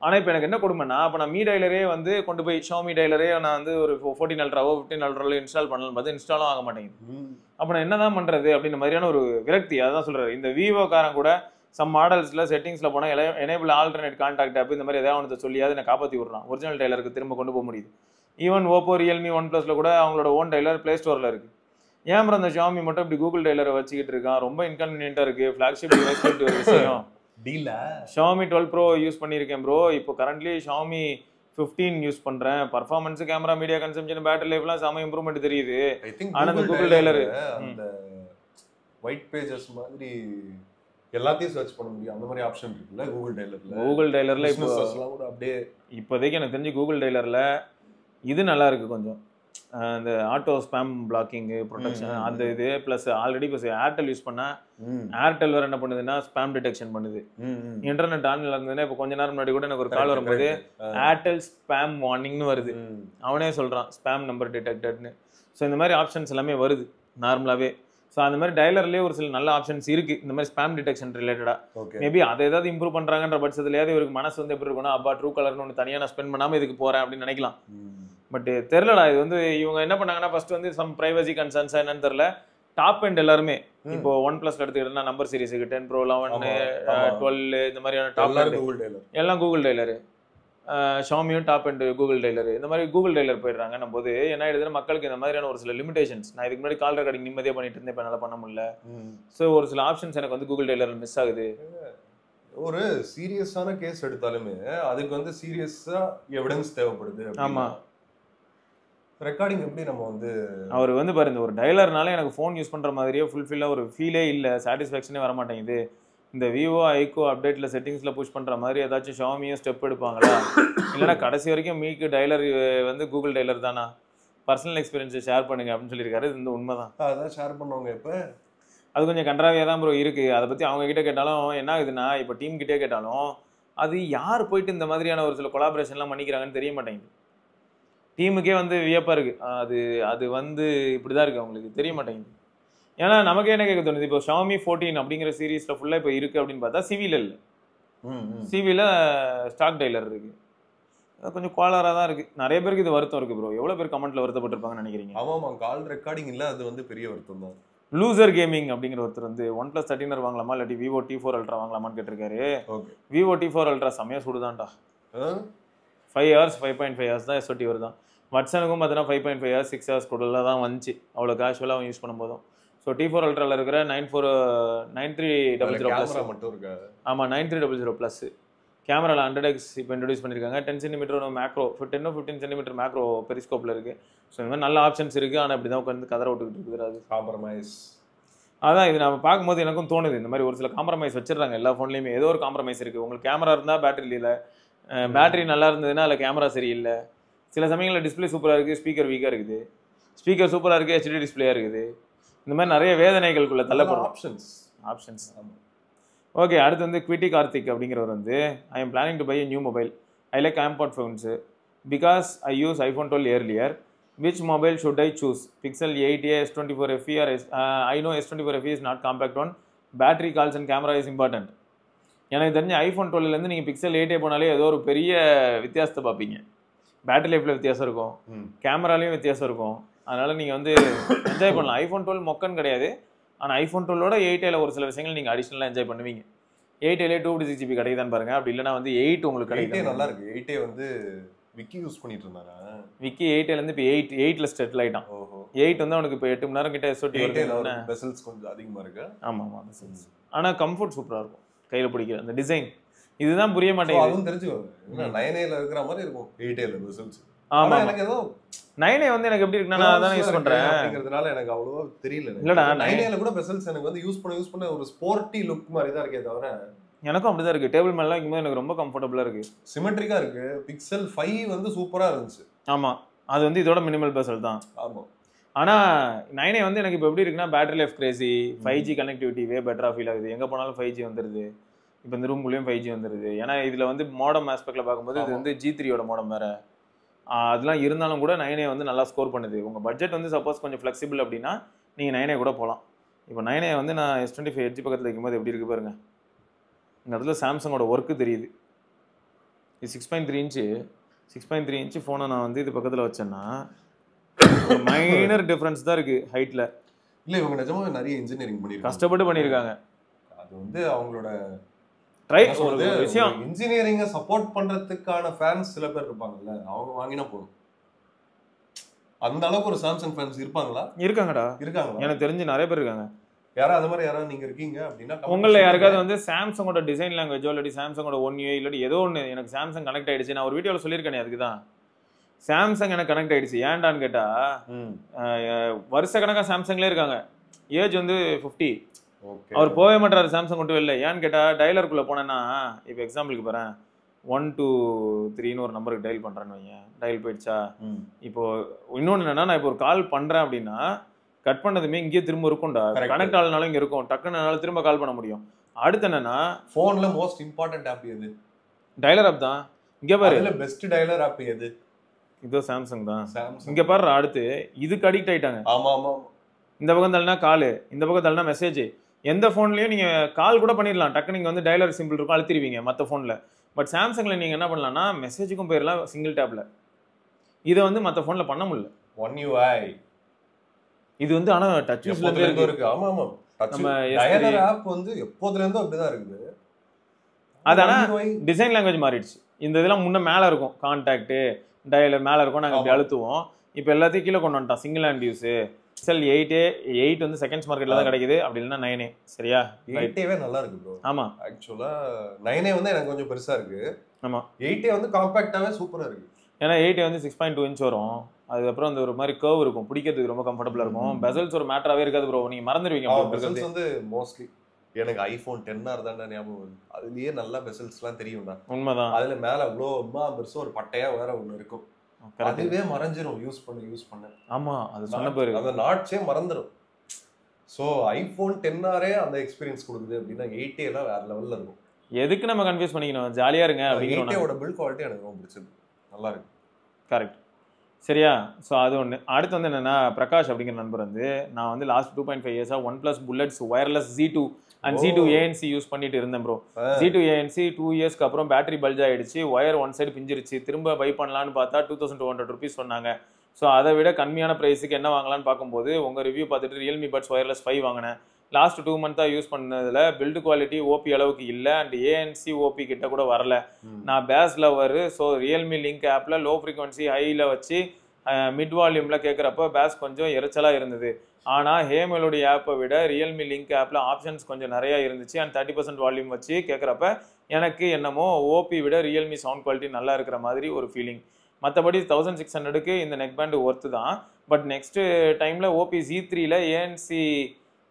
ஆனால் இப்போ எனக்கு என்ன கொடுமைன்னா அப்போ நான் மீ டைலரே வந்து கொண்டு போய் ஷாமி டைலரே நான் வந்து ஒரு 14 அல்ட்ராவோ 15 அல்ட்ராவோ இன்ஸ்டால் பண்ணலாம் பார்த்து இன்ஸ்டாலும் ஆக மாட்டேங்குது அப்போ நான் என்ன தான் பண்ணுறது அப்படின்ற மாதிரியான ஒரு விரக்தி அதான் சொல்கிறாரு இந்த விவோக்காரன் கூட சம் மாடல்ஸில் செட்டிங்ஸில் போனால் எனேபிள் ஆல்டர்னேட் கான்டாக்ட் ஆப் இந்த மாதிரி எதாவது ஒன்று சொல்லியாவது என்னை காப்பாற்றி விட்றான் ஒரிஜினல் டைலருக்கு திரும்ப கொண்டு போக முடியுது ஈவன் ஓப்போ ரியல்மி OnePlusல கூட அவங்களோட ஓன் டைலர் ப்ளே ஸ்டோரில் இருக்குது ஏன் ப்ரோ அந்த ஷாமி மட்டும் இப்படி கூகுள் டைலரை வச்சுக்கிட்டு இருக்கான் ரொம்ப இன்கன்வீனியன்ட்டாக இருக்குது ஃப்ளாக்ஷிப் டிவைஸ் ஒரு விஷயம் டீல ஷாமி 12 Pro யூஸ் பண்ணியிருக்கேன் ப்ரோ இப்போ கரண்ட்லி ஷாமி 15 யூஸ் பண்ணுறேன் performance camera media consumption battery லைஃப்லாம் செம இம்ப்ரூவ்மெண்ட் தெரியுது ஆனால் அந்த கூகுள் டைலர் அந்த ஒயிட் பேஜஸ் மாதிரி எல்லாத்தையும் சர்ச் பண்ண முடியும் அந்த மாதிரி ஆப்ஷன் இருக்குல்ல கூகுள் டைலர்ல இப்போ கூட அப்படியே இப்போதைக்கு எனக்கு தெரிஞ்சு கூகுள் டைலர்ல இது நல்லா இருக்கு கொஞ்சம் அந்த ஆட்டோ ஸ்பேம் பிளாக்கிங் ப்ரொடெக்ஷன் அந்த இது பிளஸ் ஆல்ரெடி இப்போ ஏர்டெல் யூஸ் பண்ணா ஏர்டெல் வேற என்ன பண்ணுதுன்னா ஸ்பேம் டிடெக்ஷன் பண்ணுது இன்டர்நெட் ஆன்ல இருந்ததுன்னா இப்போ கொஞ்ச நேரம் முன்னாடி கூட எனக்கு ஒரு கால் வரும்போது ஏர்டெல் ஸ்பேம் வார்னிங்னு வருது அவனே சொல்றான் ஸ்பேம் நம்பர் டிடெக்டட்னு ஸோ இந்த மாதிரி ஆப்ஷன்ஸ் எல்லாமே வருது நார்மலாவே ஸோ அந்த மாதிரி டைலர்லேயே ஒரு சில நல்ல ஆப்ஷன்ஸ் இருக்கு இந்த மாதிரி ஸ்பேம் டிடெக்ஷன் ரிலேட்டடா மேபி அதை ஏதாவது இம்ப்ரூவ் பண்றாங்கன்ற பட்சத்துலயாவது இவருக்கு மனசு வந்து எப்படி இருக்கும்னா அப்பா ட்ரூ கலர்னு ஒன்று தனியாக நான் ஸ்பெண்ட் பண்ணாமல் இதுக்கு போறேன் அப்படின்னு நினைக்கலாம் பட் தெரிலடா இது வந்து இவங்க என்ன பண்ணாங்கன்னா ஃபர்ஸ்ட் வந்து சம் பிரைவசி கன்சர்ன்ஸ் என்னன்னு தெரியல டாப் எண்ட் எல்லாருமே இப்போ ஒன் பிளஸ்ல எடுத்துக்கிட்டா நம்பர் சீரிஸுக்கு 10 Pro 11 12 இந்த மாதிரியான டாப் எல்லாம் கூகுள் டைலர். ஷாமியும் டாப் அண்ட் கூகுள் டைலர் இந்த மாதிரி கூகுள் டைலர் போயிடுறாங்க. நம்ம போது என்ன ஆயிடுதுன்னா மக்களுக்கு இந்த மாதிரியான ஒரு சில லிமிடேஷன்ஸ். நான் இதுக்கு முன்னாடி கால் ரெக்கார்டிங் நிம்மதியாக பண்ணிட்டு இருந்தேன், இப்போ என்னால் பண்ண முடியல. ஸோ ஒரு சில ஆப்ஷன்ஸ் எனக்கு வந்து கூகுள் டைலர் மிஸ் ஆகுது. ஒரு சீரியஸான கேஸ் எடுத்தாலுமே அதுக்கு வந்து சீரியஸா எவிடன்ஸ் தேவைப்படுது. ஆமா, ரெக்கார்டிங் எப்படி நம்ம வந்து அவர் வந்து பாருங்க ஒரு டைலர்னால எனக்கு ஃபோன் யூஸ் பண்ற மாதிரியே ஃபுல்ஃபில்லாக ஒரு ஃபீலே இல்லை, சாட்டிஸ்ஃபேக்ஷனே வர மாட்டேங்குது. இந்த விவோ ஐகோ அப்டேட்ல செட்டிங்ஸ்ல புஷ் பண்ற மாதிரி ஏதாச்சும் ஷாமியும் ஸ்டெப் எடுப்பாங்களா, இல்லைன்னா கடைசி வரைக்கும் மீக்கு டைலர் வந்து கூகுள் டைலர் தானா, பர்சனல் எக்ஸ்பீரியன்ஸை ஷேர் பண்ணுங்க அப்படின்னு சொல்லியிருக்காரு. இது இந்த உண்மைதான். அதான் ஷேர் பண்ணுவாங்க. இப்போ அது கொஞ்சம் கன்றாவியாக தான் ப்ரோ இருக்கு. அதை பற்றி அவங்க கிட்ட கேட்டாலும் என்ன ஆகுதுன்னா, இப்போ டீம் கிட்டே கேட்டாலும் அது யார் போயிட்டு இந்த மாதிரியான ஒரு சில கொலாபரேஷன்லாம் பண்ணிக்கிறாங்கன்னு தெரிய மாட்டேங்குது. டீமுக்கே வந்து வியப்பாக இருக்குது. அது வந்து இப்படி தான் இருக்குது, அவங்களுக்கு தெரிய மாட்டேங்குது. ஏன்னா நமக்கே என்ன கேட்க தோணுது, இப்போ ஷாமி 14 அப்படிங்கிற சீரீஸில் ஃபுல்லாக இப்போ இருக்குது அப்படின்னு பார்த்தா சிவியில் இல்லை, சிவியில் ஸ்டாக் டைலர் இருக்குது. அது கொஞ்சம் கோளாராக தான் இருக்குது. நிறைய பேருக்கு இது வருத்தம் இருக்குது ப்ரோ. எவ்வளோ பேர் கமெண்ட்டில் வருத்தப்பட்டிருப்பாங்கன்னு நினைக்கிறீங்க? ஆமாம், கால் ரெக்கார்டிங் இல்லை, அது வந்து பெரிய வருத்தம் தான். லூசர் கேமிங் அப்படிங்கிற ஒருத்தர் வந்து OnePlus 13 வாங்கலாமா இல்லாட்டி விவோ T4 Ultra வாங்கலாமான்னு கேட்டிருக்காரு. விவோ T4 Ultra செம்மையாக சுடுதான்டா. 5 hours 5.5 hours தான் SOT வருதான். வட்சனுக்கும் பார்த்தீங்கன்னா 5.5 hours 6 hours கூட தான் வந்துச்சு, அவ்வளோ கேஷுவலாக அவன் யூஸ் பண்ணும்போதும். ஸோ T4 Ultraவில் இருக்கிற 9300+ மட்டும் இருக்கா? ஆமாம், 9300+ கேமராவில் 100x இப்போ இன்ட்ரடியூஸ் பண்ணியிருக்காங்க. 10 cm மேக்ரோ, 10-15 cm மேக்ரோ பெரிஸ்கோப்பில் இருக்குது. ஸோ இந்த மாதிரி நல்ல ஆப்ஷன்ஸ் இருக்குது. ஆனால் இப்படி தான் உட்காந்து கதற விட்டுக்கிட்டு இருக்குது. அது காம்ப்ரமைஸ். அதான் இது நம்ம பார்க்கும்போது எனக்கும் தோணுது, இந்த மாதிரி ஒரு சில காம்ப்ரமைஸ் வச்சிடறாங்க எல்லா ஃபோன்லேயுமே. ஏதோ ஒரு காம்ப்ரமைஸ் இருக்குது. உங்களுக்கு கேமரா இருந்தால் பேட்டரி இல்லை, பேட்டரி நல்லா இருந்ததுன்னா அதில் கேமரா சரியில்லை. சில சமயங்களில் டிஸ்பிளே சூப்பராக இருக்குது, ஸ்பீக்கர் வீக்காக இருக்குது, ஸ்பீக்கர் சூப்பராக இருக்குது, HD டிஸ்பிளேயாக இருக்குது. இந்த மாதிரி நிறைய வேதனைகளுக்குள்ள தள்ளப்படும் ஆப்ஷன்ஸ். ஓகே, அடுத்து வந்து குவிட்டி கார்த்திக் அப்படிங்கிறவர் வந்து I am planning to buy a new mobile. I like Android phones because I use iPhone 12 earlier. Which mobile should I choose? Pixel 8a, S24 FE or I know S24 FE is not compact one. Battery, calls and camera is important. எனக்கு தெரிஞ்ச iPhone 12லேருந்து நீங்கள் Pixel 8a போனாலே ஏதோ ஒரு பெரிய வித்தியாசத்தை பார்ப்பீங்க. Battery லைஃப்பில் வித்தியாசம் இருக்கும், கேமராலையும் வித்தியாசம் இருக்கும். அதனால் நீங்கள் வந்து என்ஜாய் பண்ணலாம். iPhone 12 மொக்கன்னு கிடையாது, ஆனால் iPhone 12ஓட 8aல ஒரு சில விஷயங்கள் நீங்கள் அடிஷ்னலாக என்ஜாய் பண்ணுவீங்க. 8aலே 256GB கிடைக்குதான்னு பாருங்க. அப்படி இல்லைனா வந்து 8 உங்களுக்கு கிடைக்கும். நல்லா இருக்கு. 8a வந்து விக்கி யூஸ் பண்ணிட்டு இருந்தாங்க. விக்கி 8aலேருந்து இப்போ 8ல செட்டில் ஆகிட்டான். 8 வந்து அவனுக்கு இப்போ 8 மணி நேரம் கிட்ட SOT வருது. பெசல்ஸ் கொஞ்சம் அதிகமாக இருக்கு. ஆமாம் பெசல்ஸ். ஆனால் கம்ஃபர்ட் சூப்பராக இருக்கும். கையில் பிடிக்கிற அந்த டிசைன் இதுதான் புரிய மாட்டேங்குது. அதுவும் தெரிஞ்சுக்கோங்க, 9aல இருக்கிற மாதிரி இருக்கும் 8aல பெசல்ஸ். ஆமா, எனக்கு ஏதோ 9a வந்து எனக்கு எப்படி இருக்குன்னா, நான் அதான் யூஸ் பண்றேன் அப்படிங்கிறதுனால எனக்கு அவ்வளவா தெரியல. இல்லடா 9aல கூட பெசல்ஸ் எனக்கு வந்து யூஸ் பண்ண ஒரு ஸ்போர்ட்டி லுக் மாதிரி தான் இருக்கே தவிர. எனக்கும் அப்படிதான் இருக்கு. டேபிள் மேல வைக்கும்போது எனக்கு ரொம்ப கம்ஃபர்டபுளா இருக்கு, சிமெட்ரிக்கா இருக்கு. பிக்சல் 5 வந்து சூப்பரா இருந்துச்சு. ஆமா, அது வந்து இதோட மினிமல் பெசல் தான். ஆமா, ஆனா 9a வந்து எனக்கு இப்போ எப்படி இருக்குன்னா, battery life crazy, 5G connectivity way பெட்டரா ஃபீல் ஆகுது. எங்க போனாலும் 5G வந்துருது. இப்போ இந்த ரூம்குள்ளேயும் 5G வந்துருது. ஏன்னா இதுல வந்து மாடம் ஆஸ்பெக்ட்ல பார்க்கும்போது இது வந்து G3யோட மாடம் வேற. அதெல்லாம் இருந்தாலும் கூட 9a வந்து நல்லா ஸ்கோர் பண்ணுது. உங்கள் பட்ஜெட் வந்து சப்போஸ் கொஞ்சம் ஃப்ளெக்சிபிள் அப்படின்னா நீங்கள் 9a கூட போகலாம். இப்போ 9a வந்து நான் S25 எட்ஜ் பக்கத்தில் வைக்கும்போது எப்படி இருக்குது பாருங்கள். இந்த இடத்துல சாம்சங்கோட ஒர்க்கு தெரியுது. இது 6.3 இன்ச்சு 6.3 இன்ச்சு ஃபோனை நான் வந்து இது பக்கத்தில் வச்சேன்னா மைனர் டிஃப்ரென்ஸ் தான் இருக்குது ஹைட்டில். இல்லை, இவங்க நிஜமாக நிறைய இன்ஜினியரிங் பண்ணியிருக்காங்க, கஷ்டப்பட்டு பண்ணியிருக்காங்க. அது வந்து அவங்களோட ஒரு விஷயம். இன்ஜினியரிங்கை சப்போர்ட் பண்றதுக்கான ஃபேன்ஸ் சில பேர் இருப்பாங்கல்ல, அவங்க வாங்கினா போதும். அந்த அளவுக்கு ஒரு சாம்சங் ஃபேன்ஸ் இருப்பாங்களா? இருக்காங்கடா, இருக்காங்க. எனக்கு தெரிஞ்சு நிறைய பேர் இருக்காங்க. யாராவது அது மாதிரி யாராவது நீங்க இருக்கீங்க அப்படின்னா உங்களில் யாருக்காவது வந்து சாம்சங்கோட டிசைன் லாங்குவேஜோ இல்லாட்டி சாம்சங்கோட 1UI இல்லாட்டி ஏதோ ஒன்று எனக்கு சாம்சங் கனெக்ட் ஆயிடுச்சு. நான் ஒரு வீடியோவில் சொல்லியிருக்கேனே, அதுக்கு தான் சாம்சங் எனக்கு கனெக்ட் ஆயிடுச்சு. ஏன்டான்னு கேட்டால் வருஷ கணக்காக சாம்சங்லேயே இருக்காங்க. ஏஜ் வந்து 50. அவர் போகவே மாட்டாரு சாம்சங் மட்டும் இல்லை. ஏன்னு கேட்டால் டைலருக்குள்ளே போனேன்னா, இப்போ எக்ஸாம்பிளுக்கு போகிறேன், 1 2 3ன்னு ஒரு நம்பருக்கு டயல் பண்ணுறேன்னு வைங்க, டயல் போயிடுச்சா. இப்போ இன்னொன்று என்னன்னா, நான் இப்போ ஒரு கால் பண்ணுறேன் அப்படின்னா கட் பண்ணதுமே இங்கேயே திரும்ப இருக்கும்டா, கனெக்ட் ஆனாலும் இங்கே இருக்கும், டக்குன்னு என்னால் திரும்ப கால் பண்ண முடியும். அடுத்து என்னன்னா, ஃபோனில் மோஸ்ட் இம்பார்ட்டன்ட் ஆப் எது? டயலர் ஆப் தான். இங்கே பாரு, பெஸ்ட் டயலர் ஆப் எது? இதோ சாம்சங் தான். இங்கே பாரு, அடுத்து இதுக்கு அடிக்ட் ஆகிட்டாங்க. ஆமாம் ஆமாம், இந்த பக்கம் தள்ளினா கால், இந்த பக்கம் தள்ளினா மெசேஜ். எந்த ஃபோன்லையும் நீங்கள் கால் கூட பண்ணிடலாம், டக்கு நீங்கள் வந்து டயலர் சிம்பிள் இருக்கும் அழுத்திடுவீங்க மற்ற ஃபோனில். பட் சாம்சங்கில் நீங்கள் என்ன பண்ணலாம்னா, மெசேஜுக்கும் போயிடலாம் சிங்கிள் டேப்பில். இதை வந்து மற்ற ஃபோனில் பண்ண முடியல. One UI இது வந்து ஆனா டச் யூஸ்ல எப்போதுல இருக்கு. ஆமா ஆமா நம்ம டயலர் ஆப் வந்து எப்போதுல இருந்தோ அப்படிதான் இருக்குது. அதானா டிசைன் லாங்குவேஜ் மாறிடுச்சு. இந்த இதெல்லாம் முன்ன மேல இருக்கும், கான்டாக்ட் டயலர் மேல இருக்கும், நாங்க அப்படி அழுத்துவோம். இப்போ எல்லாத்தையும் கீழே கொண்டு வந்துட்டோம், சிங்கிள் ஹேண்ட் யூஸ். எக்ஸல் 8 வந்து செகண்ட்ஸ் மார்க்கெட்ல தான் கிடைக்குது, அப்படி இல்லைன்னா 9A. சரியா? 8A நல்லா இருக்கு ப்ரோ. ஆமா ஆக்சுவலா 9A வந்து எனக்கு கொஞ்சம் பெருசா இருக்கு. ஆமா 8A வந்து காம்பாக்டாவே சூப்பரா இருக்கு. ஏன்னா 8A வந்து 6.2 இன்ச் வரும். அதுக்கப்புறம் அந்த ஒரு மாதிரி கர்வ் இருக்கும், பிடிக்கிறதுக்கு ரொம்ப கம்ஃபர்டபுளா இருக்கும். பெசல்ஸ் ஒரு மேட்டராகவே இருக்காது ப்ரோ, நீங்க மறந்துடுவீங்க. பெசல்ஸ் வந்து மோஸ்ட்லி எனக்கு ஐபோன் 10R தான்டா ஞாபகம் வருது. அதுலயே நல்லா பெசல்ஸ்லாம் தெரியும்டா. உண்மைதான். அதுல மேல அவ்வளோ பெருசா ஒரு பட்டையா வேற ஒண்ணு இருக்கும், அதுவே மறைஞ்சிரும் யூஸ் பண்ண. ஆமா அது சொன்ன பேரு அந்த நாட்ஸே மறந்துடும். ஸோ ஐபோன் 10R அந்த எக்ஸ்பீரியன்ஸ் கொடுக்குது அப்படின்னா 8A எல்லாம் வேற லெவல்ல இருக்கும். எதுக்கு நம்ம கன்ஃபியூஸ் பண்ணிக்கணும், ஜாலியா இருங்க அப்படிங்கிறோம். 8A ஓட பில்ட் குவாலிட்டி எனக்கு ரொம்ப பிடிச்சது, நல்லா இருக்கு. கரெக்ட். சரியா? ஸோ அது ஒன்று. அடுத்து வந்து என்னன்னா, பிரகாஷ் அப்படிங்கிற நண்பர் வந்து நான் வந்து லாஸ்ட் 2.5 இயர்ஸாக OnePlus Bullets wireless Z2 and Z2 ANC use பண்ணிட்டு இருந்தேன் ப்ரோ. Z2 ANC 2 இயர்ஸ்க்கு அப்புறம் பேட்டரி பல்ஜ் ஆயிடுச்சு, ஒயர் ஒன் சைடு பிஞ்சிருச்சு. திரும்ப பை பண்ணலான்னு பார்த்தா 2200 ருபீஸ் சொன்னாங்க. ஸோ அதை விட கம்மியான ப்ரைஸுக்கு என்ன வாங்கலான்னு பார்க்கும்போது உங்கள் ரிவ்யூ பார்த்துட்டு ரியல்மி பட்ஸ் ஒயர்லெஸ் 5 வாங்கினேன். லாஸ்ட் 2 மந்த்தாக யூஸ் பண்ணதில் பில்டு குவாலிட்டி ஓபி அளவுக்கு இல்லை, அண்ட் ANC ஓபி கிட்ட கூட வரல. நான் bass lover. So Realme link ஆப்பில் லோ ஃப்ரீக்வன்சி ஹையில் வச்சு மிட் வால்யூமில் கேட்குறப்ப பேஸ் கொஞ்சம் இறைச்சலாக இருந்தது. ஆனால் ஹேமெலோடி ஆப்பை விட ரியல்மி லிங்க் ஆப்பில் ஆப்ஷன்ஸ் கொஞ்சம் நிறையா இருந்துச்சு. அண்ட் 30% வால்யூம் வச்சு கேட்குறப்ப எனக்கு என்னமோ ஓபி விட ரியல்மி சவுண்ட் குவாலிட்டி நல்லா இருக்கிற மாதிரி ஒரு ஃபீலிங். மற்றபடி 1600க்கு இந்த நெக் பேண்டு ஒர்த்து தான். பட் நெக்ஸ்ட்டு டைமில் ஓபி Z3ல ANC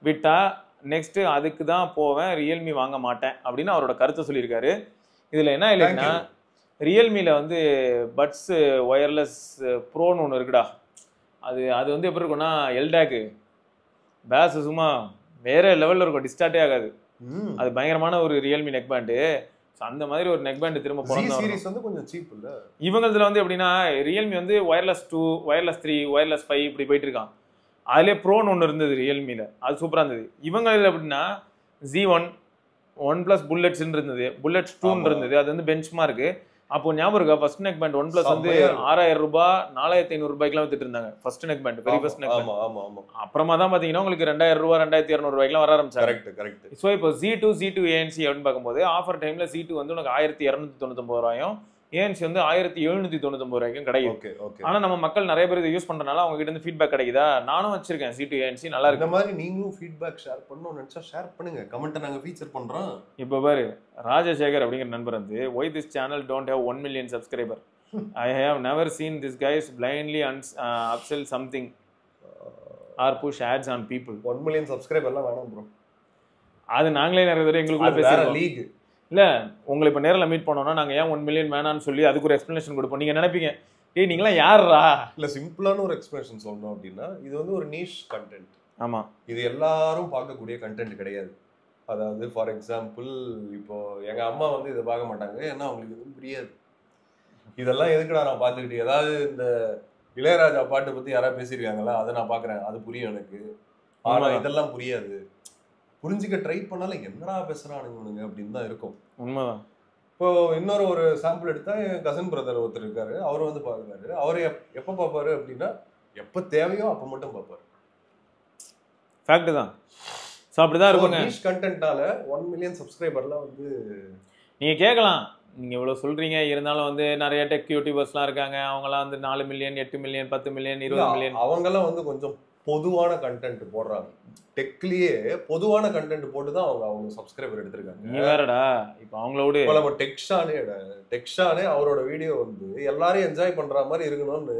விட்டா நெக்ஸ்ட்டு அதுக்கு தான் போவேன், ரியல்மி வாங்க மாட்டேன் அப்படின்னு அவரோட கருத்தை சொல்லியிருக்காரு. இதில் என்ன இல்லைன்னா, ரியல்மியில் வந்து பட்ஸ் ஒயர்லெஸ் ப்ரோன்னு ஒன்று இருக்குடா, அது வந்து எப்படி இருக்குன்னா எல்டாக்கு பேஸ் சும்மா வேற லெவலில் இருக்கும், டிஸ்டார்ட்டே ஆகாது. அது பயங்கரமான ஒரு ரியல்மி நெக் பேண்டு. ஸோ அந்த மாதிரி ஒரு நெக் பேண்டு திரும்ப சீரிஸ் வந்து கொஞ்சம் சீப் இல்லை. இவங்களதுல வந்து எப்படின்னா, ரியல்மி வந்து ஒயர்லெஸ் 2, ஒயர்லெஸ் 3, ஒயர்லெஸ் 5 இப்படி போயிட்டு இருக்கான். அதுலேயே ப்ரோன்னு ஒன்று இருந்தது ரியல்மியில், அது சூப்பராக இருந்தது. இவங்க இதில் எப்படின்னா Z1 OnePlus Bulletsன்னு இருந்தது, Bullets 2ன்னு இருந்தது. அது வந்து பெஞ்ச் மார்க்கு. அப்போ ஞாபகம் இருக்கா, ஃபர்ஸ்ட் நெக் பேண்ட் OnePlus வந்து 6000 ரூபாய் 4500 ரூபாய்க்குலாம் வித்துட்டு இருந்தாங்க. First neck band, very first neck band. அப்புறமா தான் பார்த்தீங்கன்னா உங்களுக்கு 2000 ரூபாய் 2200 ரூபாய்க்குலாம் வர ஆரம்பிச்சாங்க. கரெக்ட். ஸோ இப்போ Z2 ANC அப்படின்னு பார்க்கும்போது ஆஃபர் டைமில் Z2 வந்து உனக்கு 1299 ரூபாயும், ANC வந்து 1799 ரூபாய்க்கும் கிடைக்கும். ஆனா நம்ம மக்கள் நிறைய பேர் இதை யூஸ் பண்றதுனால அவங்க கிட்ட இருந்து ஃபீட்பேக் கிடைக்குதா. நானும் வச்சிருக்கேன் Z2 ANC, நல்லா இருக்கு. இந்த மாதிரி நீங்களும் ஃபீட்பேக் ஷேர் பண்ணணும்னு நினைச்சா ஷேர் பண்ணுங்க, கமெண்ட்டை நாங்க ஃபீச்சர் பண்றோம். இப்போ பாரு, ராஜசேகர் அப்படிங்கிற நண்பர் வந்து why this channel don't have 1 million subscriber. I have never seen this guys blindly upsell something or push ads on people. 1 million subscriber எல்லாம் வேணாம் ப்ரோ, அது நாங்களே நிறைய தடவை எங்களுக்குள்ள பேசிருக்கோம். லீக் இல்லை, உங்களை இப்போ நேரில் மீட் பண்ணோன்னா நாங்கள் ஏன் 1 million வேணான்னு சொல்லி அதுக்கு ஒரு எக்ஸ்ப்ளனேஷன் கொடுப்போம். நீங்கள் நினைப்பீங்க, ஏய் நீங்களாம் யாரா? இல்லை, சிம்பிளான ஒரு எக்ஸ்ப்ளனேஷன் சொல்லணும் அப்படின்னா, இது வந்து ஒரு நீஷ் கண்டென்ட். ஆமாம், இது எல்லாரும் பார்க்கக்கூடிய கண்டென்ட் கிடையாது. அதாவது ஃபார் எக்ஸாம்பிள், இப்போ எங்கள் அம்மா வந்து இதை பார்க்க மாட்டாங்க, ஏன்னா அவங்களுக்கு எதுவும் புரியாது. இதெல்லாம் எதுக்குடா நான் பார்த்துக்கிட்டு, ஏதாவது இந்த இளையராஜா பாட்டு பற்றி யாராவது பேசியிருக்காங்களா, அதை நான் பார்க்குறேன், அது புரியும் எனக்கு. ஆனால் இதெல்லாம் புரியாது. புரிஞ்சுக்க ட்ரை பண்ணாலும் என்னடா பேசுறானுங்க அப்படின்னு தான் இருக்கும். உண்மைதான். இப்போ இன்னொரு ஒரு சாம்பிள் எடுத்தா, என் கசின் பிரதர் ஒருத்தர் இருக்காரு, அவர் வந்து பாக்குறாரு. அவரு எப்ப பாப்பாரு அப்படின்னா, எப்ப தேவையோ அப்ப மட்டும் பாப்பாரு. ஃபேக்ட் தான். ஸோ அப்படிதான் இருக்கும். நீஷ் கண்டென்ட்டால 1 million சப்ஸ்கிரைபர்லாம் வந்து நீங்க கேட்கலாம், நீங்க இவ்வளவு சொல்றீங்க, இருந்தாலும் வந்து நிறைய டெக் யூடியூபர்ஸ்லாம் இருக்காங்க, அவங்கலாம் வந்து 4 மில்லியன் 8 மில்லியன் 10 மில்லியன் 20 மில்லியன், அவங்கெல்லாம் வந்து கொஞ்சம் பொதுவான கண்டென்ட் போடுறாங்க. டெக்லயே பொதுவான கண்டென்ட் போட்டு தான் அவங்க சப்ஸ்கிரைபர் எடுத்திருக்காங்க. நீ வேறடா, இப்போ அவங்களோட நம்ம டெக்ஷானே அவரோட வீடியோ வந்து எல்லாரையும் என்ஜாய் பண்ற மாதிரி இருக்கணும்னு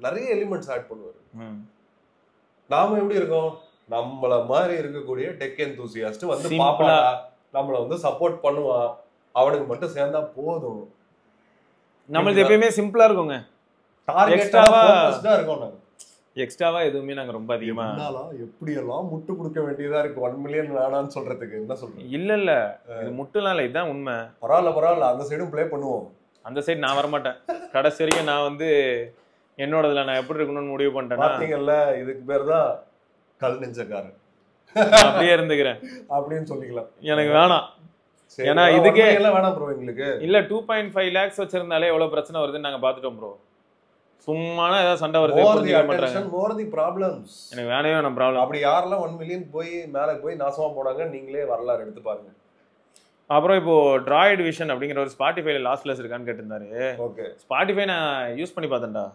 நிறைய எலிமெண்ட்ஸ் ஆட் பண்ணுவாரு. நாம எப்படி இருக்கோம், நம்மள மாதிரி இருக்கக்கூடிய டெக் எந்தூசியாஸ்ட் வந்து பாப்பா நம்மள வந்து சப்போர்ட் பண்ணுவான், அவனுக்கு மட்டும் சேர்ந்தா போதும். நம்மளுக்கு எப்பயுமே சிம்பிளா இருக்குங்க, டார்கெட்டா இருக்கும். நாங்க எக்ஸ்ட்ராவா எதுவுமே நாங்க ரொம்ப அதிகமா எப்படியெல்லாம் முட்டு கொடுக்க வேண்டியதா இருக்கு 1 மில்லியன் வேணான்னு சொல்றதுக்கு. என்ன சொல்றீங்க? இல்ல இது முட்டுலாம் இல்ல, இதுதான் உண்மை. பரவாயில்ல, அந்த சைடும் ப்ளே பண்ணுவோம். அந்த சைடு நான் வரமாட்டேன். கடைசி வரைக்கும் நான் வந்து என்னோடதுல நான் எப்படி இருக்கணும்னு முடிவு பண்ணிட்டேன். பாத்தீங்கல்ல, இதுக்கு பேர் தான் கல் நெஞ்சக்காரன். அப்படியே இருந்துக்கிறேன் அப்படின்னு சொல்லிக்கலாம். எனக்கு வேணாம், ஏன்னா இதுக்கே எல்லாம் வேணாம் ப்ரோ. எங்களுக்கு இல்ல 2.5 lakhs வச்சிருந்தாலே எவ்வளவு பிரச்சனை வருதுன்னு நாங்க பாத்துட்டோம் ப்ரோ. சும்மானா ஏதாவது சண்டை வருது more the புரிஞ்சுக்க attention மாட்டாங்க. more the problems. எனக்கு வேணவே வேணாம் ப்ராப்ளம். அப்படி யாரெல்லாம் 1 million போய் மேல போய் நாசமா போனாங்க நீங்களே வரலாறு எடுத்து பாருங்க. அப்புறம் இப்போ Droid Vision அப்படிங்கிற ஒரு ஸ்பாட்டிஃபைல லாஸ்ட்லெஸ் இருக்கான்னு கேட்டிருந்தாரு. ஓகே ஸ்பாட்டிஃபை நான் யூஸ் பண்ணி பார்த்தேன்டா,